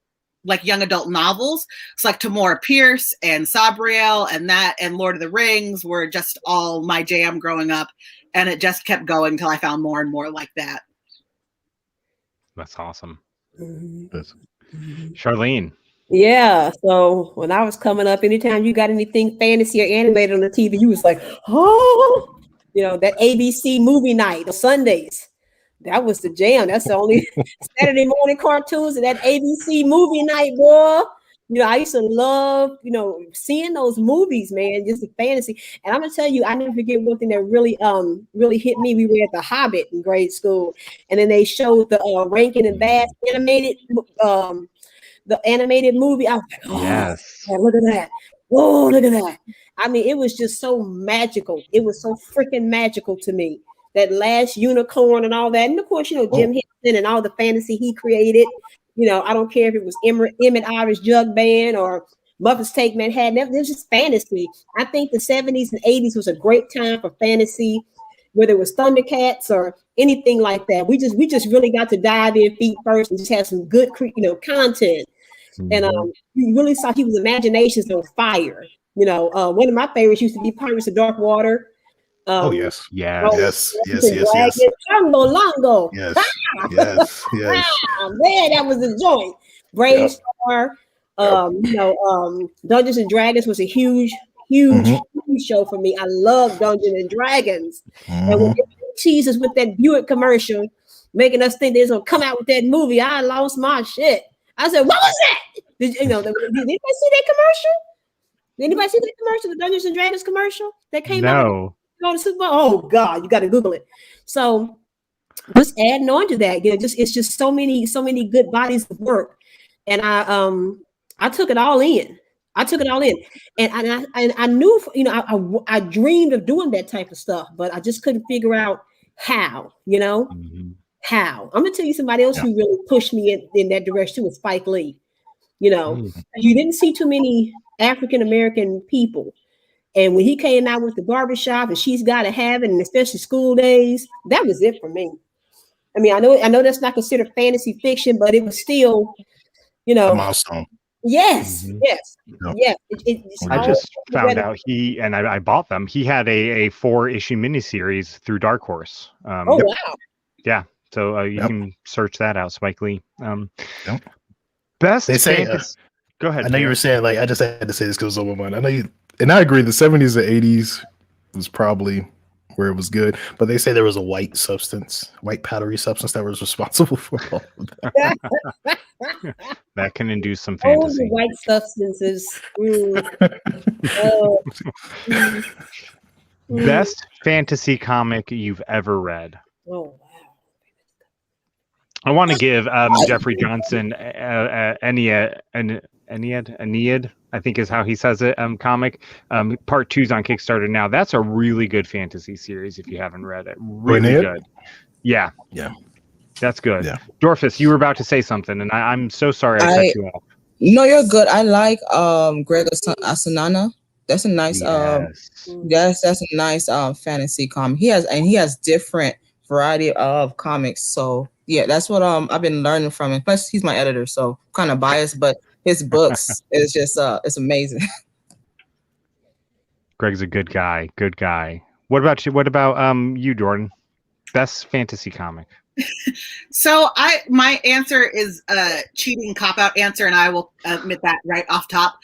[SPEAKER 3] like young adult novels. It's like Tamora Pierce and Sabriel and Lord of the Rings were just all my jam growing up. And it just kept going until I found more and more like that.
[SPEAKER 1] That's awesome.
[SPEAKER 2] That's-
[SPEAKER 1] Charlene.
[SPEAKER 4] Yeah. So when I was coming up, anytime you got anything fantasy or animated on the TV, you was like, oh, that ABC movie night on Sundays. That was the jam. That's the only Saturday morning cartoons and that ABC movie night, boy. I used to love, seeing those movies, man, just the fantasy. And I'm gonna tell you, I never forget one thing that really hit me. We were at the Hobbit in grade school, and then they showed the Rankin and Bass animated movie. I was like, oh,
[SPEAKER 1] Yes.
[SPEAKER 4] yeah, look at that. Oh, look at that. I mean, it was just so magical. It was so freaking magical to me. That last unicorn and all that. And of course, Jim Henson and all the fantasy he created. I don't care if it was Emmett Irish Jug Band or Muppets Take Manhattan. It was just fantasy. I think the 70s and 80s was a great time for fantasy, whether it was Thundercats or anything like that. We just really got to dive in feet first and just have some good, content. And you really saw people's imaginations on fire. One of my favorites used to be Pirates of Dark Water.
[SPEAKER 2] yes.
[SPEAKER 1] Yes.
[SPEAKER 2] Yes.
[SPEAKER 4] Longo.
[SPEAKER 2] Yes.
[SPEAKER 4] Man, that was the joint. Brave Star. Dungeons and Dragons was a huge show for me. I love Dungeons and Dragons. And when they teased us with that Buick commercial, making us think they're gonna come out with that movie, I lost my shit. I said, "What was that?" Did anybody see that commercial? Did anybody see that commercial? The Dungeons and Dragons commercial that came out?
[SPEAKER 1] No.
[SPEAKER 4] Go to Super Bowl. Oh God, you got to Google it. So just adding on to that, it's just so many good bodies of work, and I took it all in. And I knew, I dreamed of doing that type of stuff, but I just couldn't figure out how. How. I'm gonna tell you somebody else who really pushed me in that direction was Spike Lee. You didn't see too many African American people. And when he came out with the barbershop and She's Gotta Have It, and especially School Days, that was it for me. I mean, I know that's not considered fantasy fiction, but it was still,
[SPEAKER 2] a milestone.
[SPEAKER 4] Yes.
[SPEAKER 1] I just found out I bought them. He had a 4-issue miniseries through Dark Horse.
[SPEAKER 4] Wow.
[SPEAKER 1] Yeah. So you can search that out, Spike Lee. Best.
[SPEAKER 2] They say.
[SPEAKER 1] Go ahead.
[SPEAKER 2] I know you were saying I just had to say this because it was on my mind. I know you. And I agree, the 70s and 80s was probably where it was good, but they say there was a white powdery substance that was responsible for all of that.
[SPEAKER 1] That can induce some fantasy.
[SPEAKER 4] The white substances.
[SPEAKER 1] Best fantasy comic you've ever read.
[SPEAKER 4] Oh, wow.
[SPEAKER 1] I want to give Jeffrey Johnson Aeneid, I think is how he says it, comic. Part 2's on Kickstarter now. That's a really good fantasy series if you haven't read it. Really good. Yeah. That's good. Yeah. Dorfus, you were about to say something, and I'm so sorry I cut you off.
[SPEAKER 5] No, you're good. I like Greg Asanana. That's a nice that's a nice fantasy comic. He has different variety of comics. So yeah, that's what I've been learning from him. Plus he's my editor, so kind of biased, but his books is just it's amazing.
[SPEAKER 1] Greg's a good guy. What about you? What about you, Jordan? Best fantasy comic.
[SPEAKER 3] So my answer is a cheating cop-out answer, and I will admit that right off top.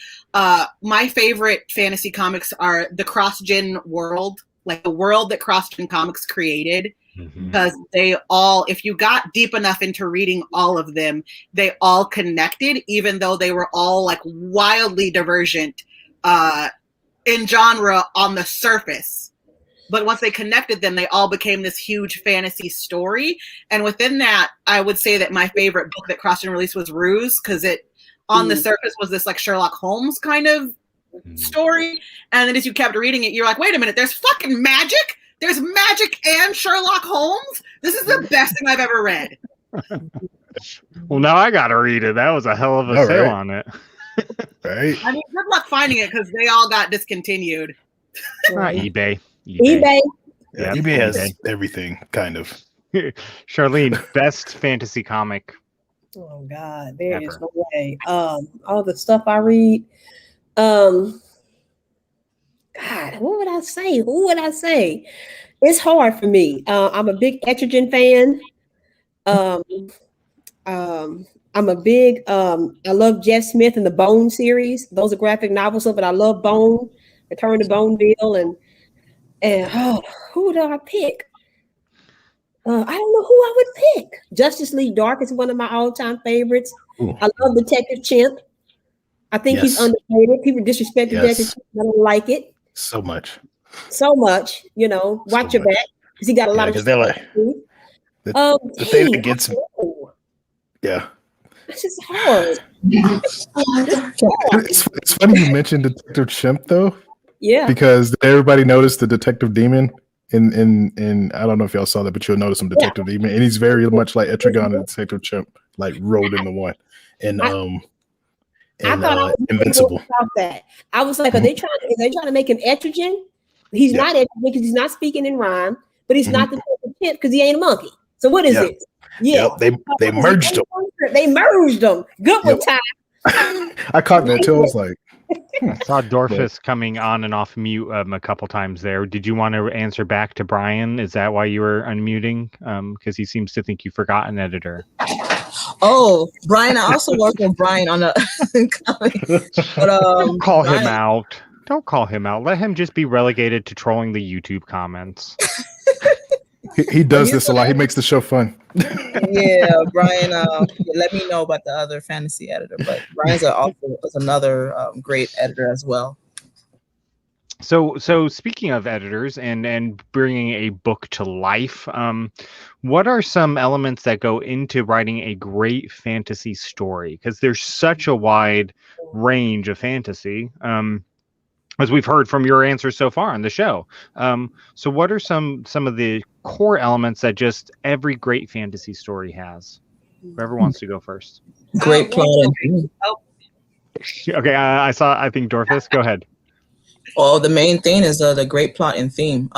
[SPEAKER 3] My favorite fantasy comics are the cross-gen world, like the world that cross-gen comics created. Because they all, if you got deep enough into reading all of them, they all connected, even though they were all like wildly divergent in genre on the surface. But once they connected them, they all became this huge fantasy story. And within that, I would say that my favorite book that Crossgen released was Ruse, because it on the surface was this like Sherlock Holmes kind of story. And then as you kept reading it, you're like, wait a minute, there's fucking magic? There's magic and Sherlock Holmes? This is the best thing I've ever read.
[SPEAKER 1] Well, now I got to read it. That was a hell of a sale on it.
[SPEAKER 2] Right.
[SPEAKER 3] I mean, good luck finding it because they all got discontinued.
[SPEAKER 1] eBay.
[SPEAKER 4] eBay.
[SPEAKER 2] Yeah, eBay has everything, kind of.
[SPEAKER 1] Charlene, best fantasy comic.
[SPEAKER 4] Oh God, there is
[SPEAKER 1] Ever.
[SPEAKER 4] no way. All the stuff I read. God, what would I say? Who would I say? It's hard for me. I'm a big Etrigan fan. Um, I'm a big. I love Jeff Smith and the Bone series. Those are graphic novels, but I love Bone, Return to Boneville, and who do I pick? I don't know who I would pick. Justice League Dark is one of my all-time favorites.
[SPEAKER 2] Ooh.
[SPEAKER 4] I love Detective Chimp. I think he's
[SPEAKER 2] Yes.
[SPEAKER 4] underrated. People disrespect Detective
[SPEAKER 2] Yes.
[SPEAKER 4] Chimp. I don't like it
[SPEAKER 2] So much.
[SPEAKER 4] so much. You know, watch
[SPEAKER 2] So
[SPEAKER 4] your
[SPEAKER 2] much.
[SPEAKER 4] back because he got a lot of.
[SPEAKER 2] Because they're like the thing that gets yeah.
[SPEAKER 4] It's just hard.
[SPEAKER 2] It's funny you mentioned Detective Chimp though,
[SPEAKER 4] Yeah.
[SPEAKER 2] because everybody noticed the Detective Demon in I don't know if y'all saw that, but you'll notice him Detective Demon, and he's very much like Etrigan and Detective Chimp, like rolled into one. And
[SPEAKER 4] I thought I was
[SPEAKER 2] Invincible.
[SPEAKER 4] about that. I was like, are they trying to make him Etrigan? He's not Etrigan because he's not speaking in rhyme, but he's not the Chimp because he ain't a monkey. So what is it? Yeah,
[SPEAKER 2] Yep, they merged them.
[SPEAKER 4] They merged them. Good one, Ty.
[SPEAKER 2] I caught that too. I was like,
[SPEAKER 1] I saw Dorfus coming on and off mute a couple times there. Did you want to answer back to Brian? Is that why you were unmuting? Because he seems to think you forgot an editor.
[SPEAKER 5] Oh, Brian, I also work with Brian on a comic. But,
[SPEAKER 1] Don't call
[SPEAKER 5] Brian,
[SPEAKER 1] him out. Don't call him out. Let him just be relegated to trolling the YouTube comments.
[SPEAKER 2] he does this a lot. He makes the show fun.
[SPEAKER 5] Yeah, Brian. Let me know about the other fantasy editor, but Brian's also is another great editor as well.
[SPEAKER 1] So speaking of editors and bringing a book to life, what are some elements that go into writing a great fantasy story? Because there's such a wide range of fantasy, as we've heard from your answers so far on the show. So what are some of the core elements that just every great fantasy story has? Whoever wants to go first.
[SPEAKER 5] Great plot.
[SPEAKER 1] Okay, I think Dorfus, go ahead.
[SPEAKER 5] Well, the main thing is the great plot and theme.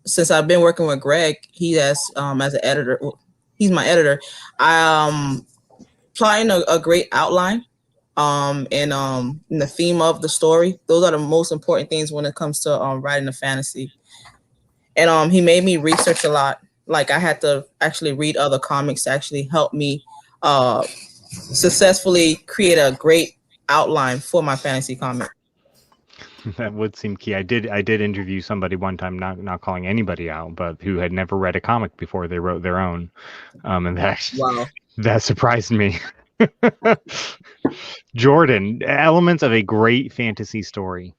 [SPEAKER 5] Since I've been working with Greg, he has as an editor. Well, he's my editor. Plotting a great outline, and the theme of the story. Those are the most important things when it comes to writing a fantasy. And he made me research a lot. Like I had to actually read other comics to actually help me successfully create a great outline for my fantasy comic.
[SPEAKER 1] That would seem key. I did interview somebody one time, not calling anybody out, but who had never read a comic before they wrote their own, and that surprised me. Jordan, elements of a great fantasy story.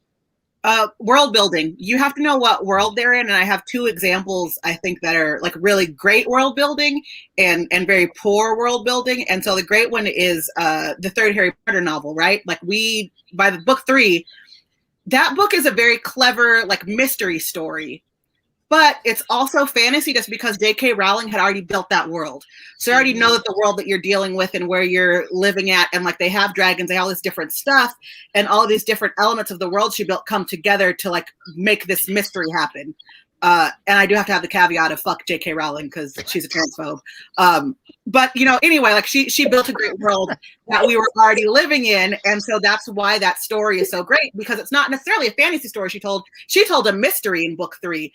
[SPEAKER 3] World building. You have to know what world they're in, and I have two examples I think that are like really great world building and very poor world building. And so the great one is the third Harry Potter novel, right? Like by the book 3. That book is a very clever, like, mystery story, but it's also fantasy just because J.K. Rowling had already built that world. So you already know that the world that you're dealing with and where you're living at, and like they have dragons, they have all this different stuff, and all of these different elements of the world she built come together to like make this mystery happen. And I do have to have the caveat of fuck J.K. Rowling because she's a transphobe. But anyway, like she built a great world that we were already living in, and so that's why that story is so great, because it's not necessarily a fantasy story she told a mystery in book 3.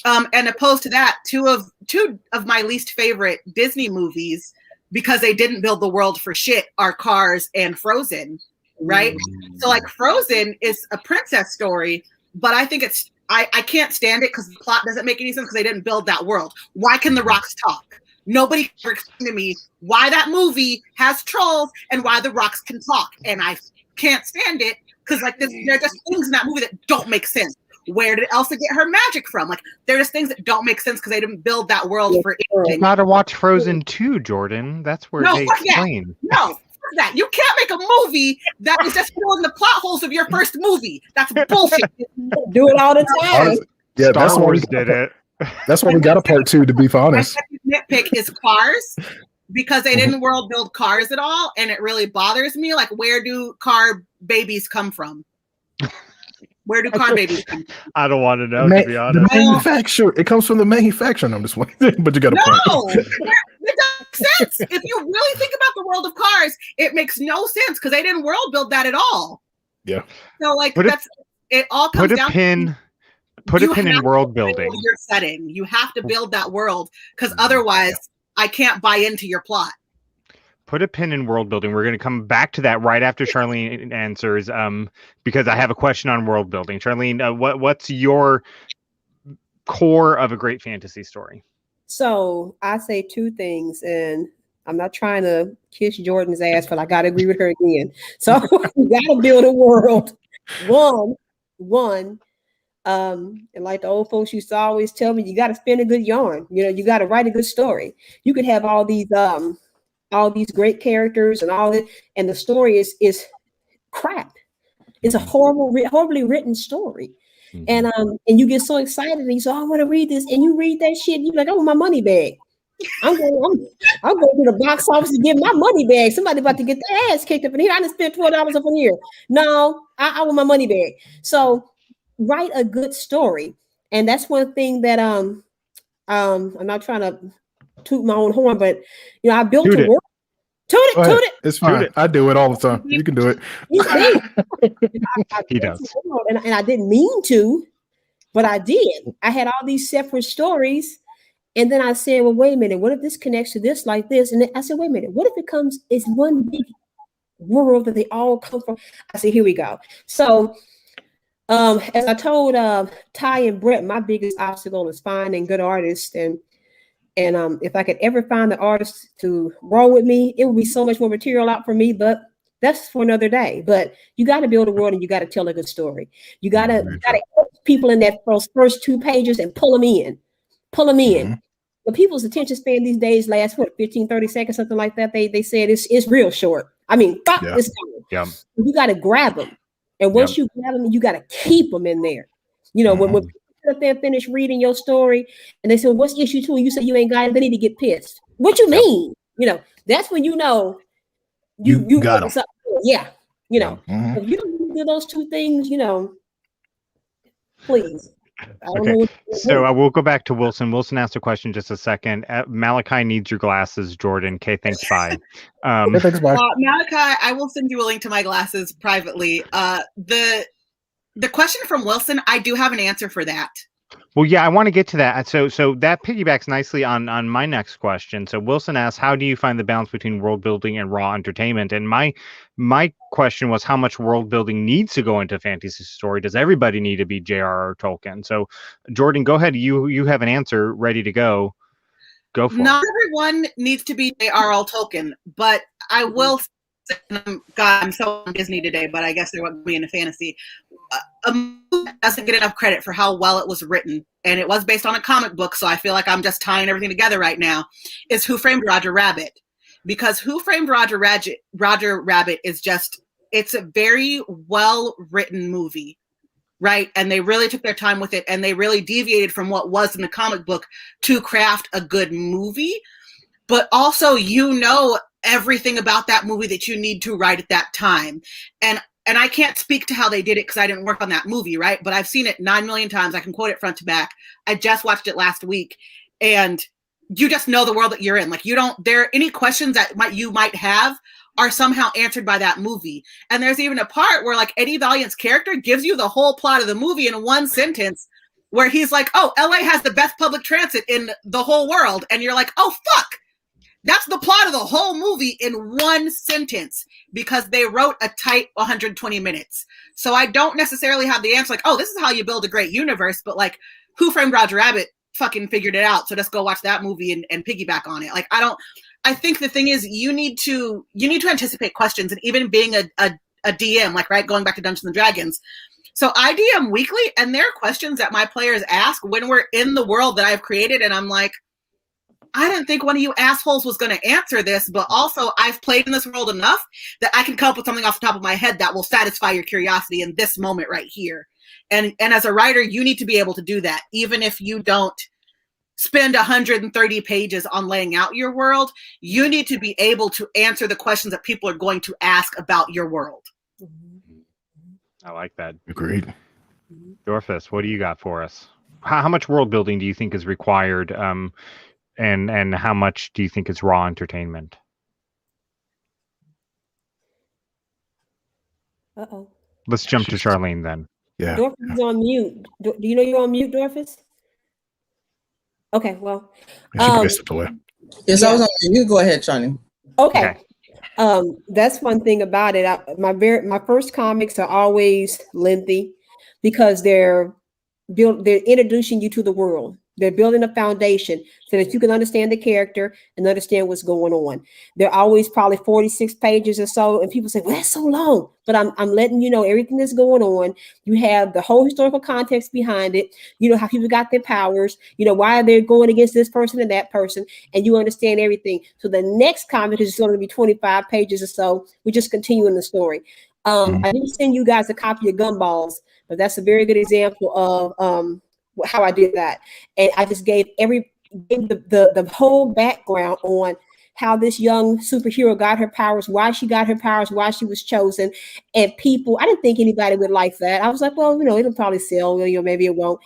[SPEAKER 3] And opposed to that, two of my least favorite Disney movies, because they didn't build the world for shit, are Cars and Frozen, right? So like Frozen is a princess story, but I think I can't stand it because the plot doesn't make any sense because they didn't build that world. Why can the rocks talk? Nobody can explain to me why that movie has trolls and why the rocks can talk. And I can't stand it because like there are just things in that movie that don't make sense. Where did Elsa get her magic from? Like there are just things that don't make sense because they didn't build that world for anything.
[SPEAKER 1] You gotta watch Frozen 2, Jordan. That's where they explain.
[SPEAKER 3] No, that. You can't make a movie that is just filling the plot holes of your first movie. That's bullshit.
[SPEAKER 4] Do it all the time.
[SPEAKER 2] Yeah,
[SPEAKER 1] Star Wars did it.
[SPEAKER 2] That's why we got a part 2, to be honest.
[SPEAKER 3] My second nitpick is Cars, because they didn't world build Cars at all, and it really bothers me. Like, where do car babies come from? Where do car babies come from?
[SPEAKER 1] I don't want to know, to be
[SPEAKER 2] The
[SPEAKER 1] honest.
[SPEAKER 2] manufacturer. It comes from the manufacturer. I'm just wondering, but you got a point.
[SPEAKER 3] No, it doesn't make sense. If you really think about the world of cars, it makes no sense because they didn't world build that at all.
[SPEAKER 2] Yeah.
[SPEAKER 3] So like
[SPEAKER 1] Put a-
[SPEAKER 3] that's it. All comes
[SPEAKER 1] Put a
[SPEAKER 3] down
[SPEAKER 1] pin. Put a pin in world building.
[SPEAKER 3] Your setting. You have to build that world because otherwise, I can't buy into your plot.
[SPEAKER 1] Put a pin in world building. We're going to come back to that right after Charlene answers, because I have a question on world building. Charlene, what's your core of a great fantasy story?
[SPEAKER 4] So I say two things, and I'm not trying to kiss Jordan's ass, but I got to agree with her again. So you got to build a world. One, and like the old folks used to always tell me, you got to spin a good yarn. You know, you got to write a good story. You could have all these great characters and all that, and the story is crap. It's a horribly written story. And you get so excited and you say, I want to read this, and you read that shit, and you're like, I want my money back. I'm going to the box office to get my money back. Somebody about to get their ass kicked up in here. I done spent $12 up in here. No, I want my money back. So write a good story. And that's one thing that I'm not trying to toot my own horn, but I built a world. Toot it.
[SPEAKER 2] It's fine. I do it all the time. You can do it.
[SPEAKER 1] He does.
[SPEAKER 4] And I didn't mean to, but I did. I had all these separate stories. And then I said, well, wait a minute. What if this connects to this like this? And then I said, wait a minute. What if it's one big world that they all come from? I said, here we go. So as I told Ty and Brett, my biggest obstacle is finding good artists. And if I could ever find the artist to roll with me, it would be so much more material out for me. But that's for another day. But you got to build a world, and you got to tell a good story. You got to put people in those first 2 pages and pull them in. Mm-hmm. But people's attention span these days lasts 15, 30 seconds, something like that. They said it's real short. I mean, it's coming. You got to grab them, and once you grab them, you got to keep them in there. When people up there finish reading your story, and they say, well, "What's issue 2?" And you say you ain't got it, they need to get pissed. What you mean? That's when you know you got them. Yeah, if you don't do those 2 things, please.
[SPEAKER 1] Okay, so I will go back to Wilson. Wilson asked a question just a second. Malachi needs your glasses, Jordan. Okay, thanks, bye.
[SPEAKER 2] Thanks, bye.
[SPEAKER 3] Malachi, I will send you a link to my glasses privately. The question from Wilson, I do have an answer for that.
[SPEAKER 1] Well, yeah, I want to get to that. So that piggybacks nicely on my next question. So Wilson asked, how do you find the balance between world building and raw entertainment? And my question was, how much world building needs to go into a fantasy story? Does everybody need to be J.R.R. Tolkien? So Jordan, go ahead. You have an answer ready to go. Go for it.
[SPEAKER 3] Not everyone needs to be J.R.R. Tolkien, but I will say, God, I'm so on Disney today, but I guess they want me in a fantasy. A movie doesn't get enough credit for how well it was written, and it was based on a comic book, so I feel like I'm just tying everything together right now, is Who Framed Roger Rabbit. Because Who Framed Roger Rabbit is it's a very well-written movie, right? And they really took their time with it, and they really deviated from what was in the comic book to craft a good movie. But also, everything about that movie that you need to write at that time. And I can't speak to how they did it because I didn't work on that movie, right? But I've seen it 9 million times. I can quote it front to back. I just watched it last week, and you just know the world that you're in. Like any questions that you might have are somehow answered by that movie. And there's even a part where like Eddie Valiant's character gives you the whole plot of the movie in one sentence, where he's like, oh, LA has the best public transit in the whole world. And you're like, oh, fuck. That's the plot of the whole movie in one sentence, because they wrote a tight 120 minutes. So I don't necessarily have the answer like, oh, this is how you build a great universe, but like Who Framed Roger Rabbit fucking figured it out. So let's go watch that movie and piggyback on it. Like, I think the thing is you need to anticipate questions, and even being a DM, like, right, going back to Dungeons and Dragons. So I DM weekly, and there are questions that my players ask when we're in the world that I've created. And I'm like, I didn't think one of you assholes was going to answer this, but also I've played in this world enough that I can come up with something off the top of my head that will satisfy your curiosity in this moment right here. And as a writer, you need to be able to do that. Even if you don't spend 130 pages on laying out your world, you need to be able to answer the questions that people are going to ask about your world.
[SPEAKER 1] I like that.
[SPEAKER 2] Agreed.
[SPEAKER 1] Dorfus, what do you got for us? How much world building do you think is required? And how much do you think is raw entertainment?
[SPEAKER 4] Uh-oh.
[SPEAKER 1] Let's jump to Charlene then.
[SPEAKER 2] Yeah.
[SPEAKER 4] Dorfus is on mute. Do you know you're on mute, Dorfus? Okay, well.
[SPEAKER 2] She can step away.
[SPEAKER 5] Yes, I was on. You go ahead, Johnny.
[SPEAKER 4] Okay. That's one thing about it. My first comics are always lengthy because they're introducing you to the world. They're building a foundation so that you can understand the character and understand what's going on. They're always probably 46 pages or so, and people say, "Well, that's so long." But I'm letting you know everything that's going on. You have the whole historical context behind it. You know how people got their powers. You know why they're going against this person and that person, and you understand everything. So the next comic is going to be 25 pages or so. We're just continuing the story. I didn't send you guys a copy of Gumballs, but that's a very good example of how I did that. And I just gave the whole background on how this young superhero got her powers, why she got her powers, why she was chosen. And people, I didn't think anybody would like that. I was like, well, it'll probably sell, maybe it won't.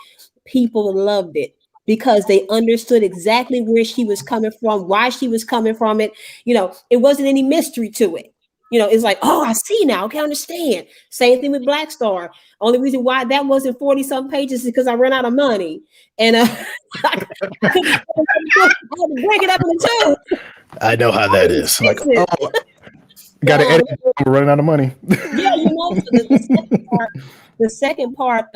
[SPEAKER 4] People loved it because they understood exactly where she was coming from, why she was coming from it. It wasn't any mystery to it. It's like, oh, I see now. Okay, I understand. Same thing with Black Star. Only reason why that wasn't 40-some pages is because I ran out of money. And I had to break it up into two.
[SPEAKER 2] I know how that is. Like, got to edit. We're running out of money.
[SPEAKER 4] Yeah, the second part,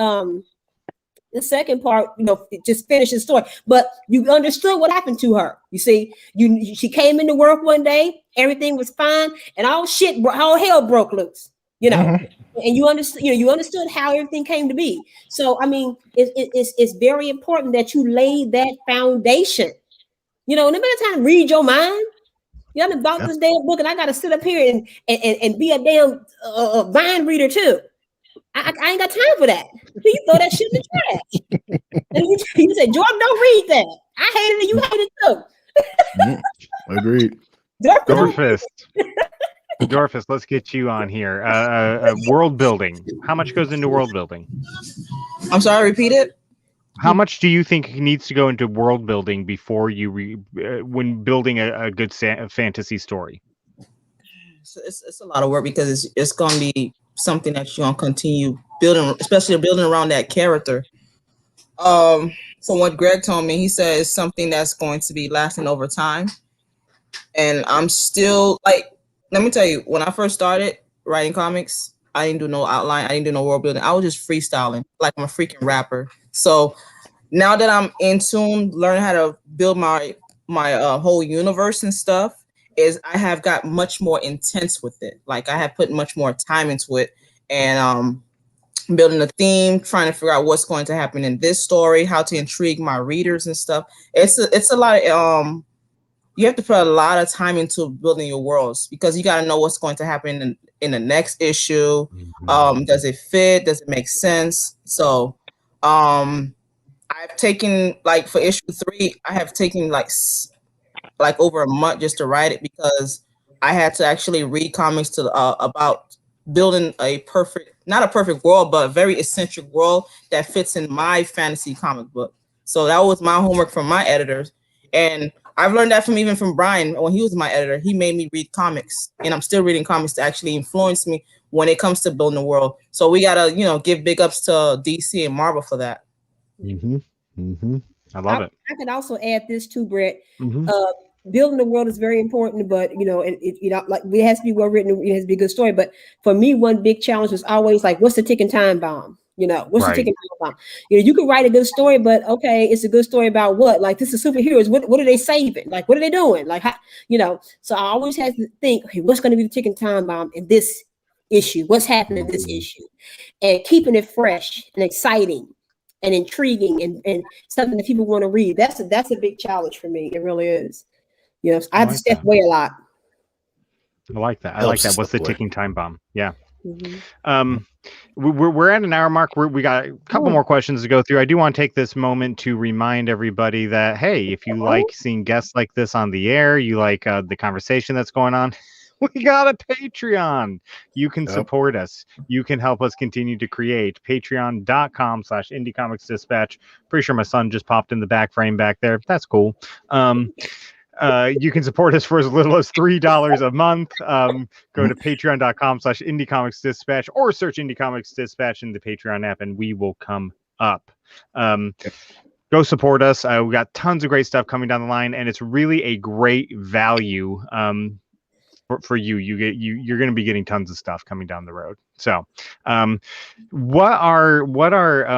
[SPEAKER 4] it just finished the story. But you understood what happened to her. You see, she came into work one day, everything was fine, and all hell broke loose. And you understood how everything came to be. So I mean, it's very important that you lay that foundation. No matter time read your mind. You haven't bought this damn book, and I got to sit up here and be a damn mind reader too. I ain't got time for that. You throw that shit in the trash. And you say, Jordan, don't read that. I hated it. You hated it too.
[SPEAKER 2] Agreed.
[SPEAKER 1] Dorfus, let's get you on here. World building. How much goes into world building?
[SPEAKER 5] I'm sorry, repeat it.
[SPEAKER 1] How much do you think needs to go into world building before when building a good fantasy story?
[SPEAKER 5] It's a lot of work because it's going to be something that you're going to continue building, especially building around that character. From what Greg told me, he said it's something that's going to be lasting over time. And I'm still let me tell you, when I first started writing comics, I didn't do no outline. I didn't do no world building. I was just freestyling like I'm a freaking rapper. So now that I'm in tune, learning how to build my whole universe and stuff, I have got much more intense with it. Like I have put much more time into it and building a theme, trying to figure out what's going to happen in this story, how to intrigue my readers and stuff. It's a lot of you have to put a lot of time into building your worlds because you got to know what's going to happen in the next issue. Does it fit? Does it make sense? So I've taken for issue 3, I have taken over a month just to write it because I had to actually read comics about building not a perfect world, but a very eccentric world that fits in my fantasy comic book. So that was my homework from my editors. And I've learned that even from Brian when he was my editor. He made me read comics, and I'm still reading comics to actually influence me when it comes to building the world. So we gotta, give big ups to DC and Marvel for that.
[SPEAKER 1] I love it.
[SPEAKER 4] I could also add this too, Brett. Building the world is very important, but it has to be well written. It has to be a good story. But for me, one big challenge was always what's the ticking time bomb? What's the ticking time bomb? You can write a good story, but okay, it's a good story about what? This is superheroes. What are they saving? What are they doing? So I always have to think, okay, what's going to be the ticking time bomb in this issue? What's happening in this issue? And keeping it fresh and exciting and intriguing and something that people want to read. That's a big challenge for me. It really is. I have to step away a lot.
[SPEAKER 1] I like that. What's the ticking time bomb? Yeah. We're at an hour mark. We got a couple more questions to go through. I do want to take this moment to remind everybody that, hey, if you like seeing guests like this on the air, you like the conversation that's going on, We got a Patreon. You can
[SPEAKER 2] Yep.
[SPEAKER 1] support us. You can help us continue to create. Patreon.com/Indie Comics Dispatch. Pretty sure my son just popped in the back frame back there. That's cool. You can support us for as little as $3 a month. Go to patreon.com/Indie Comics Dispatch or search Indie Comics Dispatch in the Patreon app and we will come up. Go support us. We got tons of great stuff coming down the line, and it's really a great value for you. You're going to be getting tons of stuff coming down the road. So, what are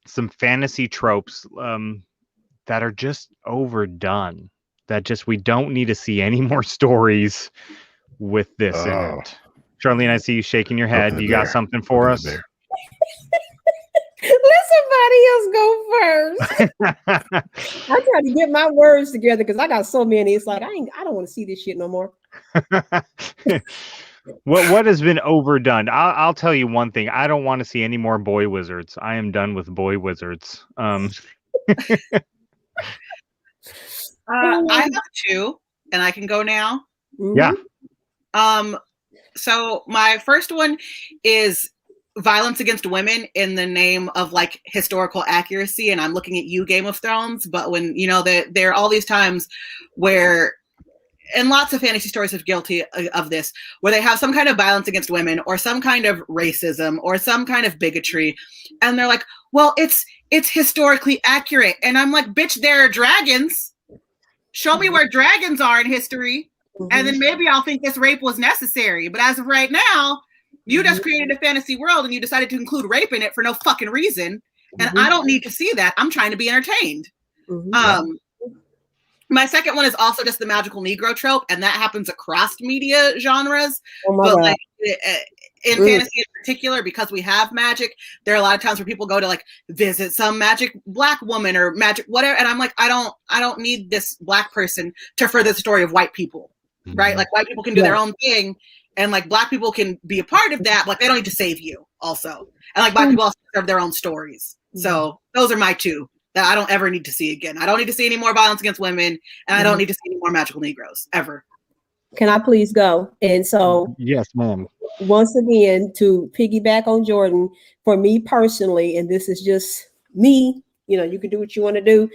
[SPEAKER 1] some fantasy tropes that are just overdone? That just we don't need to see any more stories with this in it. Charlene, I see you shaking your head. You got something for us?
[SPEAKER 4] Let somebody else go first. I'm trying to get my words together because I got so many. It's like I don't want to see this shit no more.
[SPEAKER 1] What has been overdone? I'll tell you one thing. I don't want to see any more boy wizards. I am done with boy wizards. I
[SPEAKER 3] have two, and I can go now.
[SPEAKER 1] Yeah.
[SPEAKER 3] So my first one is violence against women in the name of like historical accuracy, and I'm looking at you, Game of Thrones. But when there are all these times where, and lots of fantasy stories are guilty of this, where they have some kind of violence against women or some kind of racism or some kind of bigotry, and they're like, well, it's historically accurate, and I'm like, bitch, there are dragons. Show me where dragons are in history, and then maybe I'll think this rape was necessary. But as of right now, you just created a fantasy world and you decided to include rape in it for no fucking reason. And I don't need to see that. I'm trying to be entertained. My second one is also just the magical Negro trope, and that happens across media genres. But like in fantasy in particular, because we have magic, there are a lot of times where people go to like visit some magic black woman or magic whatever, and I'm like, I don't need this black person to further the story of white people, right? Like white people can do their own thing. And like black people can be a part of that, but like they don't need to save you also. And like black people also have their own stories. So those are my two that I don't ever need to see again. I don't need to see any more violence against women, and I don't need to see any more magical Negroes ever.
[SPEAKER 4] Can I please go? And so
[SPEAKER 1] yes, ma'am.
[SPEAKER 4] Once again, to piggyback on Jordan, for me personally, and this is just me, you can do what you want to do.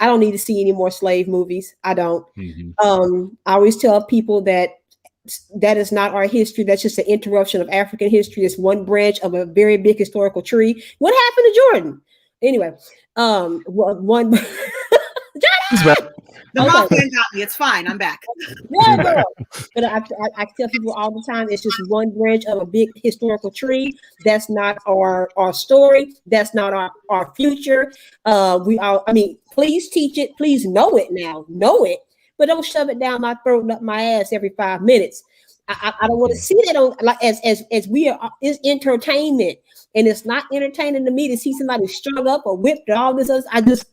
[SPEAKER 4] I don't need to see any more slave movies. I don't. I always tell people that is not our history. That's just an interruption of African history. It's one branch of a very big historical tree. What happened to Jordan? Anyway, one.
[SPEAKER 3] The mothman got me. It's fine. I'm back.
[SPEAKER 4] Yeah, but I tell people all the time, it's just one branch of a big historical tree. That's not our story. That's not our future. Please teach it. Please know it now. Know it. But don't shove it down my throat and up my ass every 5 minutes. I don't want to see that on like as we are. It's entertainment, and it's not entertaining to me to see somebody strung up or whipped or all this other. I just,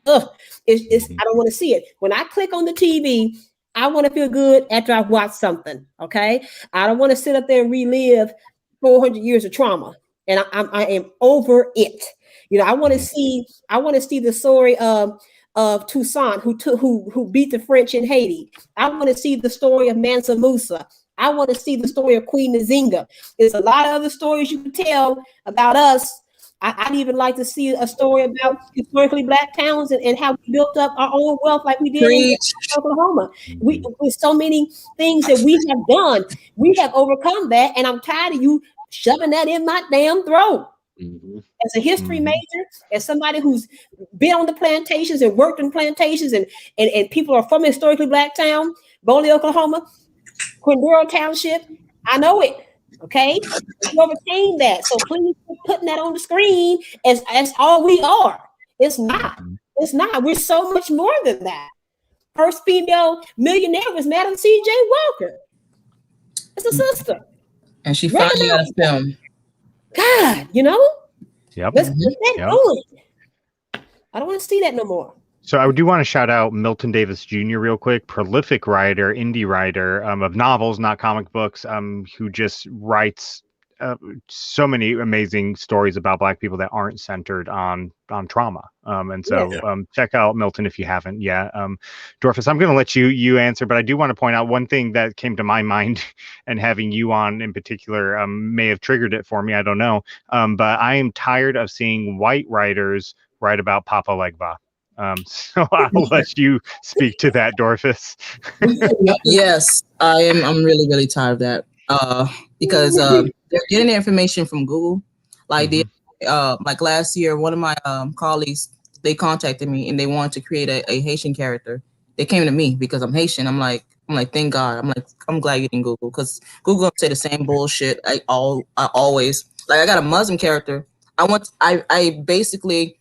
[SPEAKER 4] I don't want to see it. When I click on the TV, I want to feel good after I've watched something. Okay, I don't want to sit up there and relive 400 years of trauma, and I am over it. I want to see the story of Toussaint, who beat the French in Haiti. I want to see the story of Mansa Musa. I want to see the story of Queen Nzinga. There's a lot of other stories you can tell about us. I'd even like to see a story about historically black towns and how we built up our own wealth like we did in Oklahoma. With so many things that we have done, we have overcome that, and I'm tired of you shoving that in my damn throat. As a history major, as somebody who's been on the plantations and worked in plantations, and people are from a historically black town, Boley, Oklahoma, Quindaro Township, I know it. Okay, we overcame that. So please quit putting that on the screen as all we are. It's not. It's not. We're so much more than that. First female millionaire was Madam C.J. Walker. It's a sister,
[SPEAKER 5] and she finally got a film.
[SPEAKER 4] God,
[SPEAKER 1] Yep.
[SPEAKER 4] Let's get that going. I don't want to see that no more.
[SPEAKER 1] So I do want to shout out Milton Davis Jr. real quick, prolific writer, indie writer of novels, not comic books, who just writes so many amazing stories about Black people that aren't centered on trauma. And so check out Milton if you haven't yet. Dorfus, I'm going to let you answer, but I do want to point out one thing that came to my mind, and having you on in particular may have triggered it for me. I don't know. But I am tired of seeing white writers write about Papa Legba. So I'll let you speak to that, Dorfus.
[SPEAKER 5] Yes, I am. I'm really, really tired of that. Because they're getting their information from Google. Like like last year, one of my colleagues, they contacted me and they wanted to create a Haitian character. They came to me because I'm Haitian. I'm like, thank God. I'm glad you didn't Google, because Google say the same bullshit. I always, like, I got a Muslim character. I basically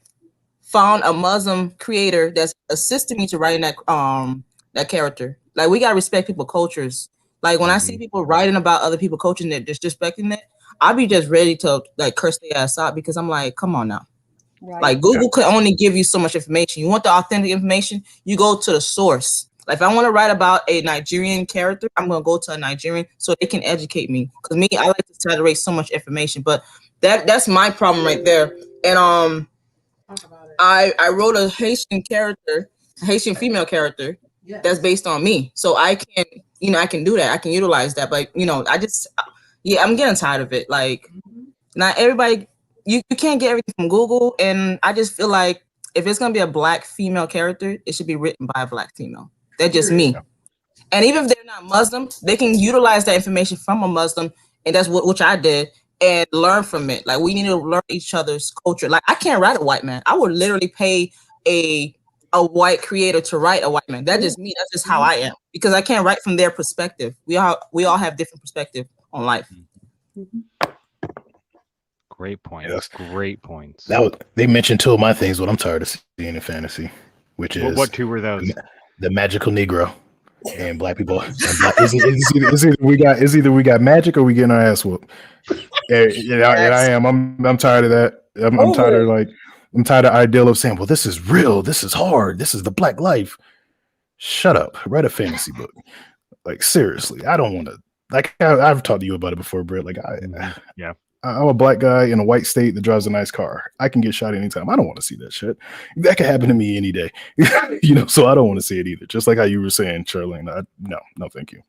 [SPEAKER 5] found a Muslim creator that's assisting me to writing that character. Like, we gotta respect people's cultures. Like, when I see people writing about other people's culture and they're disrespecting it, I'll be just ready to like curse their ass out, because I'm like, come on now. Right. Like, Google could only give you so much information. You want the authentic information, you go to the source. Like, if I want to write about a Nigerian character, I'm gonna go to a Nigerian so they can educate me. Because me, I like to saturate so much information. But that's my problem right there. And I wrote a Haitian character, a Haitian female character that's based on me. So I can, I can do that. I can utilize that. But I'm getting tired of it. Like, not everybody, you can't get everything from Google. And I just feel like if it's gonna be a Black female character, it should be written by a Black female. That's just me. And even if they're not Muslim, they can utilize that information from a Muslim, and that's which I did, and learn from it. Like, we need to learn each other's culture. Like, I can't write a white man. I would literally pay a white creator to write a white man. That's just me. That's just how I am, because I can't write from their perspective. We all have different perspective on life.
[SPEAKER 1] Great points. Yes. Great points.
[SPEAKER 2] They mentioned two of my things. What I'm tired of seeing in fantasy, which is
[SPEAKER 1] what two were those?
[SPEAKER 2] The magical Negro and Black people. It's either we got magic or we getting our ass whooped. And I am. I'm tired of that. I'm tired of I'm tired of the ideal of saying, well, this is real. This is hard. This is the Black life. Shut up. Write a fantasy book. Like, seriously, I don't want to. Like, I've talked to you about it before, Brett. Like, I'm a Black guy in a white state that drives a nice car. I can get shot anytime. I don't want to see that shit. That could happen to me any day. So I don't want to see it either. Just like how you were saying, Charlene. No, thank you.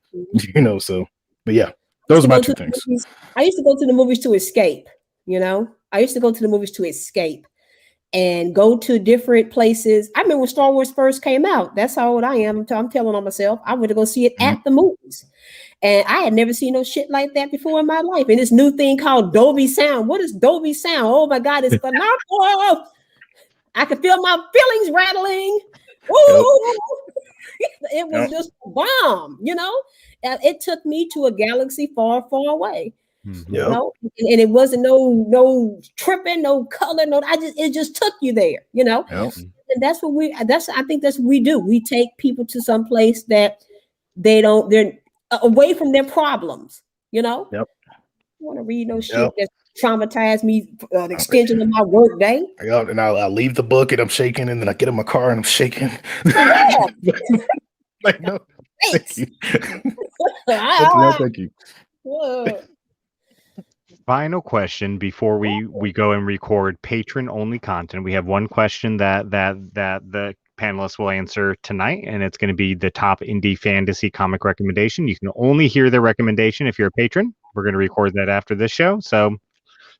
[SPEAKER 2] But yeah, those are my two things.
[SPEAKER 4] I used to go to the movies to escape. I used to go to the movies to escape and go to different places. I remember when Star Wars first came out. That's how old I am. I'm telling on myself. I went to go see it at the movies. And I had never seen no shit like that before in my life. And this new thing called Dolby Sound. What is Dolby Sound? Oh my God, it's phenomenal. I could feel my feelings rattling. Woo! It was just a bomb, It took me to a galaxy far, far away. And it wasn't no tripping, no color, it just took you there, And that's what I think that's what we do. We take people to some place that they're away from their problems, I want to read no shit that traumatized me for an extension of my work day.
[SPEAKER 2] And I'll leave the book and I'm shaking, and then I get in my car and I'm shaking. Like, no, thank you. Thank you.
[SPEAKER 4] Whoa.
[SPEAKER 1] Final question before we go and record patron only content. We have one question that the panelists will answer tonight, and it's going to be the top indie fantasy comic recommendation. You can only hear their recommendation if you're a patron. We're going to record that after this show, so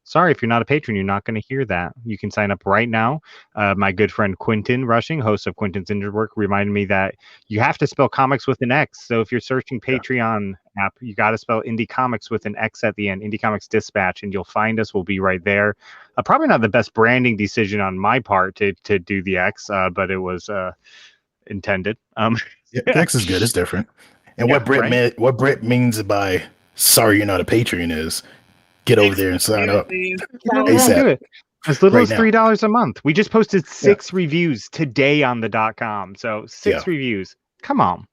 [SPEAKER 1] sorry if you're not a patron, you're not going to hear that. You can sign up right now. My good friend Quentin Rushing, host of Quentin's Indie Work, reminded me that you have to spell comics with an X. So if you're searching Patreon app, you got to spell Indie Comics with an X at the end, Indie Comics Dispatch, and you'll find us. We'll be right there. Probably not the best branding decision on my part to do the X, but it was intended.
[SPEAKER 2] The X is good. It's different. And what Brett means by sorry you're not a Patreon is get over there and sign up.
[SPEAKER 1] ASAP. As little as $3 a month. We just posted 6 reviews today on the .com. So 6 reviews. Come on.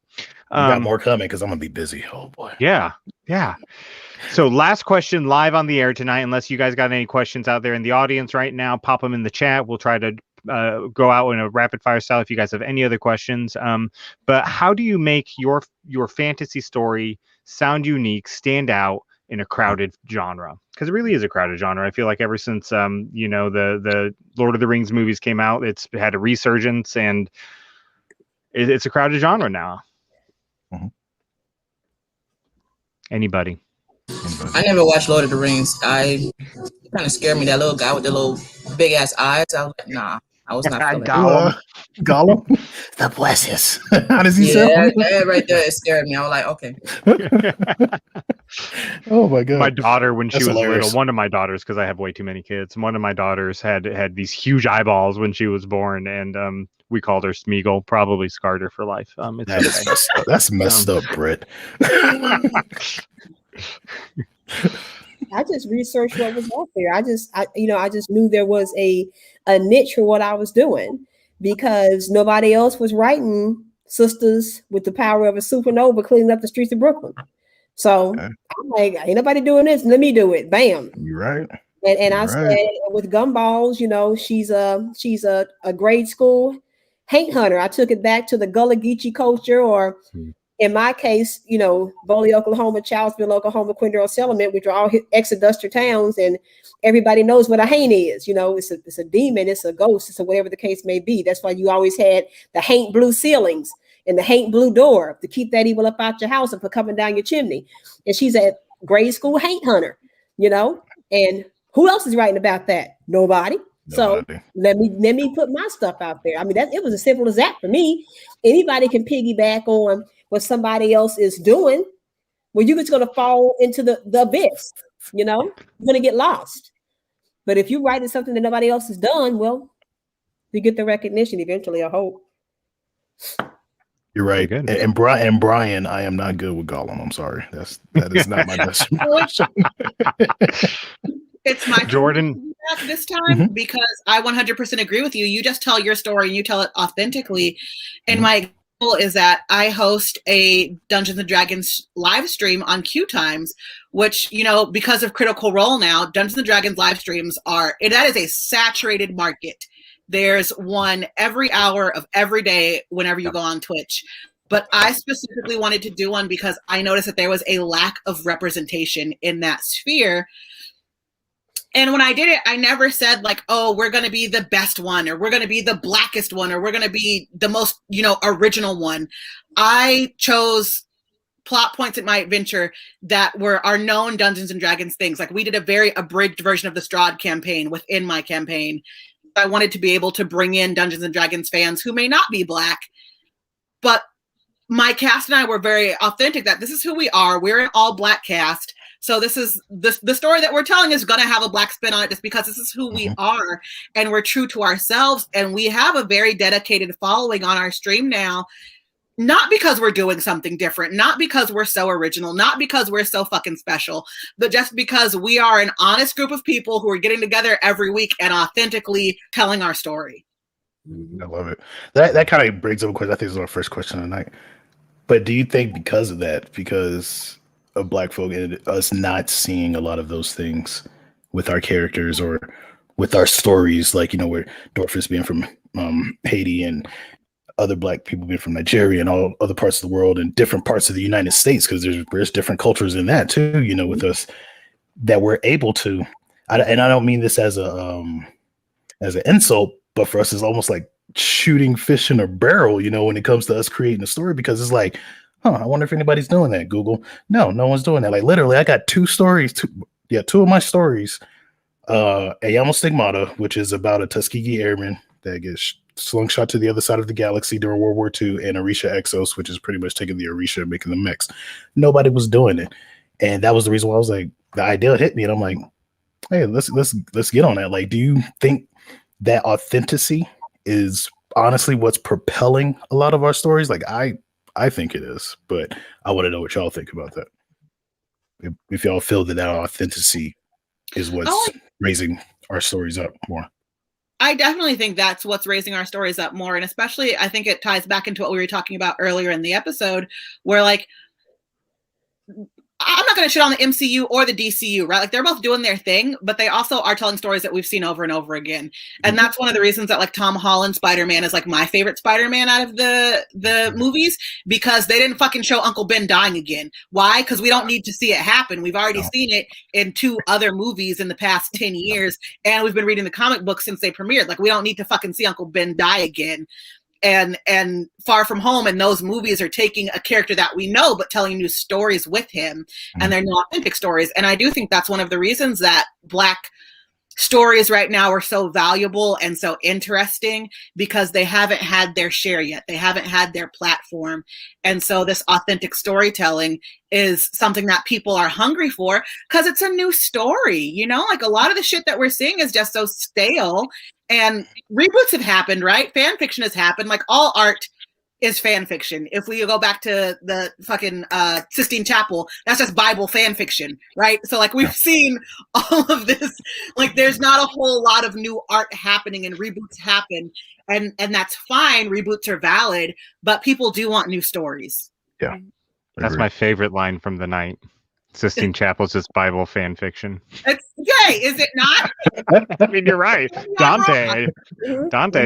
[SPEAKER 2] We got more coming because I'm gonna be busy. Oh boy.
[SPEAKER 1] Yeah. So last question live on the air tonight. Unless you guys got any questions out there in the audience right now, pop them in the chat. We'll try to go out in a rapid fire style if you guys have any other questions. But how do you make your fantasy story sound unique, stand out, in a crowded genre, because it really is a crowded genre. I feel like ever since the Lord of the Rings movies came out, it's had a resurgence, and it's a crowded genre now.
[SPEAKER 2] Mhm.
[SPEAKER 1] Anybody?
[SPEAKER 5] I never watched Lord of the Rings. It kind of scared me. That little guy with the little big ass eyes. I was like, nah, I was not feeling it.
[SPEAKER 1] Gollum.
[SPEAKER 2] Gollum, the blesses. How does he
[SPEAKER 5] Yeah,
[SPEAKER 2] sound?
[SPEAKER 5] that right there, it scared me. I was like, okay.
[SPEAKER 2] Oh my god!
[SPEAKER 1] My daughter, when she
[SPEAKER 2] That's
[SPEAKER 1] was
[SPEAKER 2] hilarious.
[SPEAKER 1] little, one of my daughters, because I have way too many kids, one of my daughters had these huge eyeballs when she was born, and we called her Smeagol. Probably scarred her for life. It's
[SPEAKER 2] That is messed up. That's messed up, Brett.
[SPEAKER 4] I just researched what was out there. I just knew there was a niche for what I was doing because nobody else was writing sisters with the power of a supernova cleaning up the streets of Brooklyn. So
[SPEAKER 2] Okay.
[SPEAKER 4] I'm like, ain't nobody doing this. Let me do it. Bam.
[SPEAKER 2] You're right.
[SPEAKER 4] And
[SPEAKER 2] You're
[SPEAKER 4] I
[SPEAKER 2] right.
[SPEAKER 4] said with Gumballs, she's a grade school hate hunter. I took it back to the Gullah Geechee culture, or in my case, Boley, Oklahoma, Charlesville, Oklahoma, Quindale Settlement, which are all exoduster towns, and everybody knows what a haint is. It's a demon, it's a ghost, it's a whatever the case may be. That's why you always had the haint blue ceilings and the haint blue door to keep that evil up out your house and for coming down your chimney. And she's a grade school haint hunter, and who else is writing about that? Nobody. So let me put my stuff out there. I mean, it was as simple as that for me. Anybody can piggyback on what somebody else is doing. Well, you're just going to fall into the abyss. You're going to get lost. But if you're writing something that nobody else has done, well, you get the recognition eventually, I hope.
[SPEAKER 2] You're right. And Brian, I am not good with Gollum. I'm sorry. That is not my best.
[SPEAKER 3] It's my
[SPEAKER 1] Jordan
[SPEAKER 3] this time because I 100% agree with you. You just tell your story and you tell it authentically. And my example is that I host a Dungeons and Dragons live stream on Q Times, which, because of Critical Role now, Dungeons and Dragons live streams that is a saturated market. There's one every hour of every day whenever you go on Twitch. But I specifically wanted to do one because I noticed that there was a lack of representation in that sphere. And when I did it, I never said like, oh, we're going to be the best one, or we're going to be the blackest one, or we're going to be the most, original one. I chose plot points in my adventure that are known Dungeons and Dragons things. Like we did a very abridged version of the Strahd campaign within my campaign. I wanted to be able to bring in Dungeons and Dragons fans who may not be Black, but my cast and I were very authentic that this is who we are. We're an all Black cast. So this is the story that we're telling is going to have a Black spin on it just because this is who we are, and we're true to ourselves. And we have a very dedicated following on our stream now, not because we're doing something different, not because we're so original, not because we're so fucking special, but just because we are an honest group of people who are getting together every week and authentically telling our story.
[SPEAKER 2] I love it. That kind of brings up a question. I think this is our first question tonight. But do you think because of that, because of Black folk and us not seeing a lot of those things with our characters or with our stories, like, where Dorfus being from Haiti and other Black people being from Nigeria and all other parts of the world and different parts of the United States, because there's different cultures in that too, with us, that we're able to, and I don't mean this as an insult, but for us, it's almost like shooting fish in a barrel, when it comes to us creating a story, because it's like, I wonder if anybody's doing that, Google. No one's doing that. Like literally, I got two of my stories. Ayamo Stigmata, which is about a Tuskegee airman that gets slingshot to the other side of the galaxy during World War II, and Orisha Exos, which is pretty much taking the Orisha and making them mix. Nobody was doing it. And that was the reason why I was like, the idea hit me, and I'm like, hey, let's get on that. Like, do you think that authenticity is honestly what's propelling a lot of our stories? Like, I think it is, but I want to know what y'all think about that. If y'all feel that authenticity is what's raising our stories up more.
[SPEAKER 3] I definitely think that's what's raising our stories up more. And especially, I think it ties back into what we were talking about earlier in the episode, where like I'm not going to shit on the MCU or the DCU, right? Like they're both doing their thing, but they also are telling stories that we've seen over and over again. And that's one of the reasons that like Tom Holland Spider-Man is like my favorite Spider-Man out of the movies, because they didn't fucking show Uncle Ben dying again. Why? Because we don't need to see it happen. We've already seen it in 2 other movies in the past 10 years. And we've been reading the comic books since they premiered. Like we don't need to fucking see Uncle Ben die again. And Far From Home and those movies are taking a character that we know but telling new stories with him, and they're new authentic stories. And I do think that's one of the reasons that Black stories right now are so valuable and so interesting, because they haven't had their share yet. They haven't had their platform. And so this authentic storytelling is something that people are hungry for, because it's a new story, you know? Like a lot of the shit that we're seeing is just so stale. And reboots have happened, right? Fan fiction has happened. Like all art is fan fiction. If we go back to the fucking Sistine Chapel, that's just Bible fan fiction, right? So like we've seen all of this. Like there's not a whole lot of new art happening, and reboots happen, and that's fine. Reboots are valid, but people do want new stories.
[SPEAKER 2] Yeah,
[SPEAKER 1] That's my favorite line from the night. Sistine Chapel's just Bible fan fiction.
[SPEAKER 3] It's yay, is it not?
[SPEAKER 1] I mean, you're right. Dante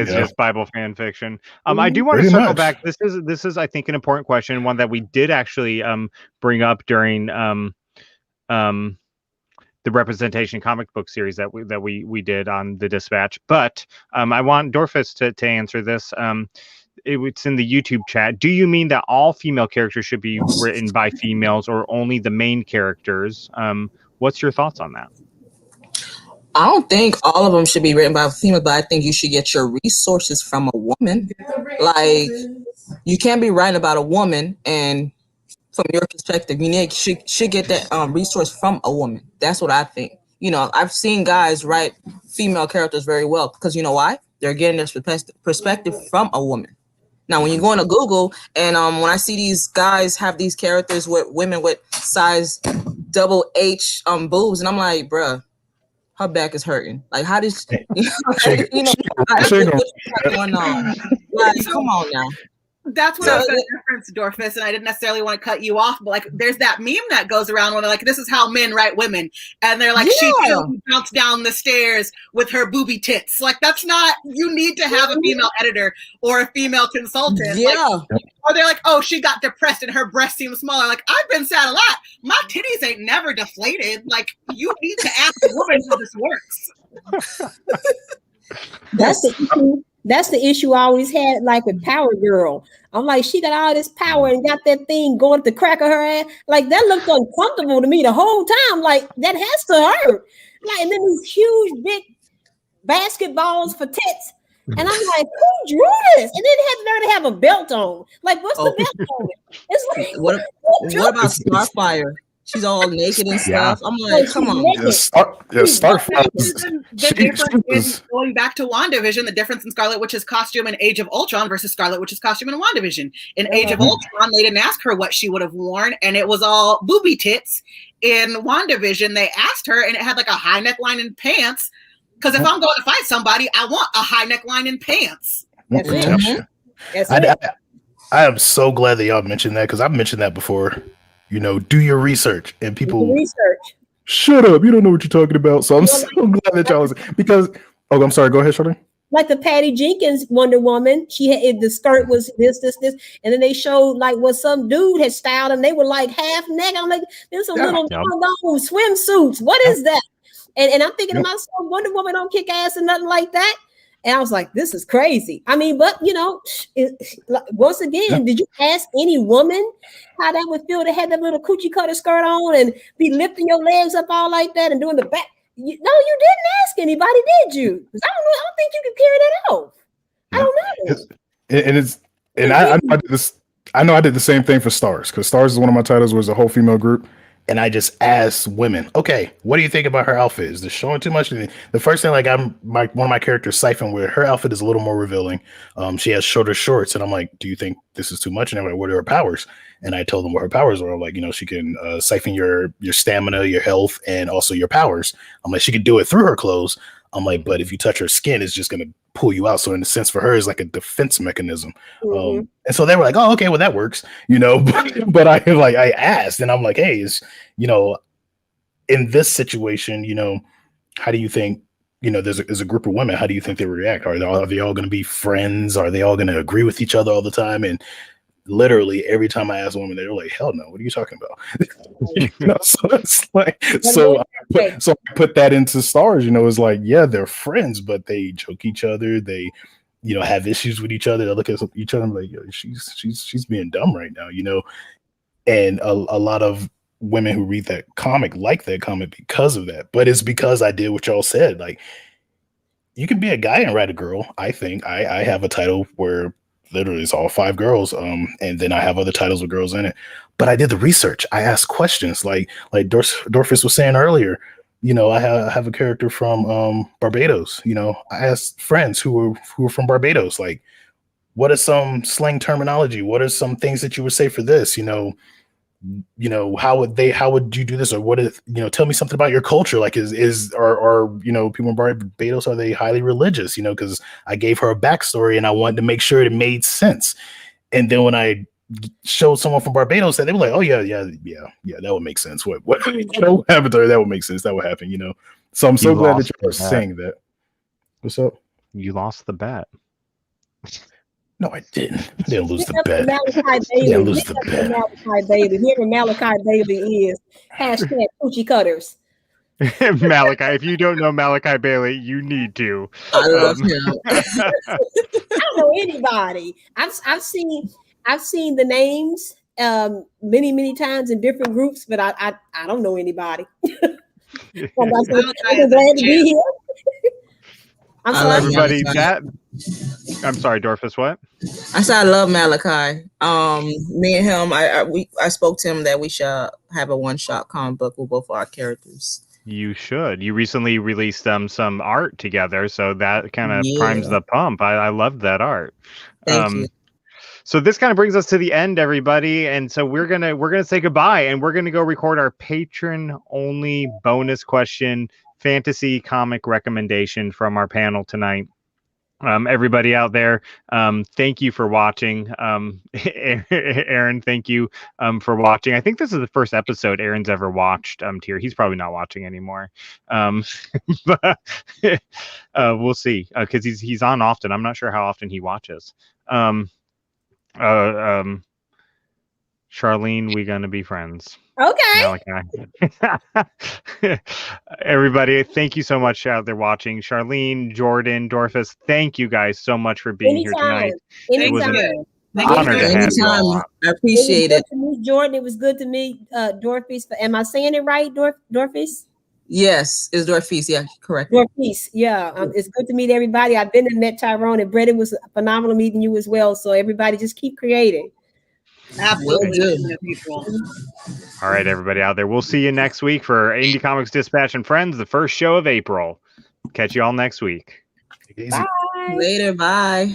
[SPEAKER 1] is just Bible fan fiction. I do want to circle back. This is I think an important question, one that we did actually bring up during the representation comic book series that we did on the Dispatch. But I want Dorfus to answer this. It's in the YouTube chat. Do you mean that all female characters should be written by females, or only the main characters? What's your thoughts on that?
[SPEAKER 5] I don't think all of them should be written by a female, but I think you should get your resources from a woman. Like, you can't be writing about a woman, and from your perspective, you should get that resource from a woman. That's what I think. You know, I've seen guys write female characters very well, because you know why? They're getting their perspective from a woman. Now, when you go into Google and when I see these guys have these characters with women with size double H boobs, and I'm like, bruh, her back is hurting. Like, how does what's going on? Like, come on now.
[SPEAKER 3] That's what I was going to reference, Dorfus, and I didn't necessarily want to cut you off, but like, there's that meme that goes around where they're like, "This is how men write women," and they're like, "She bounced down the stairs with her booby tits." Like, that's not. You need to have a female editor or a female consultant.
[SPEAKER 5] Yeah.
[SPEAKER 3] Like, or they're like, "Oh, she got depressed and her breast seems smaller." Like, I've been sad a lot. My titties ain't never deflated. Like, you need to ask a woman how this works.
[SPEAKER 4] That's the issue I always had, like with Power Girl. I'm like, she got all this power and got that thing going at the crack of her ass. Like, that looked uncomfortable to me the whole time. Like, that has to hurt. Like, and then these huge, big basketballs for tits. And I'm like, who drew this? And then it had to learn to have a belt on. Like, what's the belt on? It's like,
[SPEAKER 5] what about Starfire? She's all naked and stuff. I'm like, come on.
[SPEAKER 2] Starfire.
[SPEAKER 3] The difference in going back to WandaVision, the difference in Scarlet Witch's costume in Age of Ultron versus Scarlet Witch's costume in WandaVision. In Age of Ultron, they didn't ask her what she would have worn, and it was all booby tits. In WandaVision, they asked her, and it had like a high neckline and pants. Because if I'm going to fight somebody, I want a high neckline and pants.
[SPEAKER 2] I am so glad that y'all mentioned that, because I've mentioned that before. You know, do your research, and people shut up. You don't know what you're talking about. So I'm so glad that y'all was, because I'm sorry. Go ahead, Charlene.
[SPEAKER 4] Like the Patty Jenkins Wonder Woman, she had the skirt was this, and then they showed like what some dude had styled, and they were like half neck. I'm like, there's some little swimsuits. What is that? And I'm thinking to myself, Wonder Woman don't kick ass and nothing like that. And I was like, this is crazy. I mean, but you know, once again, did you ask any woman how that would feel to have that little coochie cutter skirt on and be lifting your legs up all like that and doing the back? No, you didn't ask anybody, did you? Because I don't think you could carry that off. I don't know.
[SPEAKER 2] I know I did the same thing for Stars, because Stars is one of my titles, was a whole female group. And I just asked women, okay, what do you think about her outfit? Is this showing too much? The first thing, like one of my characters, Siphon, where her outfit is a little more revealing. She has shorter shorts, and I'm like, do you think this is too much? And they're like, what are her powers? And I told them what her powers were. I'm like, you know, she can siphon your stamina, your health, and also your powers. I'm like, she can do it through her clothes. I'm like, but if you touch her skin, it's just gonna pull you out. So in a sense, for her, it's like a defense mechanism. And so they were like, oh, okay, well that works, but I asked, and I'm like, hey, in this situation, how do you think, there's a group of women, how do you think they would react? Are they all going to be friends? Are they all going to agree with each other all the time? And literally every time I ask a woman, they're like, hell no, what are you talking about? So it's like, so I put that into stars, it's like, yeah, they're friends, but they joke each other. They, have issues with each other. They look at each other and like, yo, she's being dumb right now, and a lot of women who read that comic like that comic because of that. But it's because I did what y'all said. Like, you can be a guy and write a girl. I think I have a title where literally it's all 5 girls, and then I have other titles with girls in it. But I did the research. I asked questions, like Dorfus was saying earlier. I have a character from Barbados. I asked friends who were from Barbados, like, what is some slang terminology? What are some things that you would say for this? How would you do this? Or what is, tell me something about your culture. Like, are people in Barbados, are they highly religious? Because I gave her a backstory and I wanted to make sure it made sense. And then when I showed someone from Barbados, they were like, oh yeah, that would make sense. What happened to her? That would make sense. That would happen, So I'm so glad that you are saying that. What's up?
[SPEAKER 1] You lost the bet.
[SPEAKER 2] No, I didn't. I didn't lose the bet. Didn't lose the bet.
[SPEAKER 4] Malachi Bailey. Whoever Malachi Bailey is, hashtag coochie cutters.
[SPEAKER 1] Malachi, if you don't know Malachi Bailey, you need to.
[SPEAKER 5] I love him.
[SPEAKER 4] I don't know anybody. I've seen the names many times in different groups, but I don't know anybody. I'm glad to be here. I'm sorry,
[SPEAKER 1] everybody. I'm sorry, Dorfus. What?
[SPEAKER 5] I said I love Malachi. Me and him, I spoke to him that we should have a one-shot comic book with both our characters.
[SPEAKER 1] You should. You recently released some art together, so that kind of primes the pump. I loved that art.
[SPEAKER 5] Thank you.
[SPEAKER 1] So this kind of brings us to the end, everybody, and so we're gonna say goodbye, and we're gonna go record our patron-only bonus question fantasy comic recommendation from our panel tonight. Everybody out there, thank you for watching. Aaron, thank you for watching. I think this is the first episode Aaron's ever watched. Tyr, he's probably not watching anymore. But we'll see, because he's on often. I'm not sure how often he watches. Charlene, we gonna be friends.
[SPEAKER 4] Okay.
[SPEAKER 1] Everybody, thank you so much out there watching. Charlene, Jordan, Dorfus, thank you guys so much for being here tonight.
[SPEAKER 3] It
[SPEAKER 1] was
[SPEAKER 3] an
[SPEAKER 1] honor to have you all.
[SPEAKER 5] I appreciate it.
[SPEAKER 4] To meet Jordan, it was good to meet Dorfus. Am I saying it right, Dorfus?
[SPEAKER 5] Yes, it's Dorfus. Yeah, correct.
[SPEAKER 4] Dorfus, yeah. It's good to meet everybody. I've been and met Tyrone and Brett. It was phenomenal meeting you as well. So everybody just keep creating.
[SPEAKER 3] Absolutely.
[SPEAKER 1] All right, everybody out there. We'll see you next week for Indie Comics Dispatch and Friends, the first show of April. Catch you all next week.
[SPEAKER 4] Bye.
[SPEAKER 5] Later. Bye.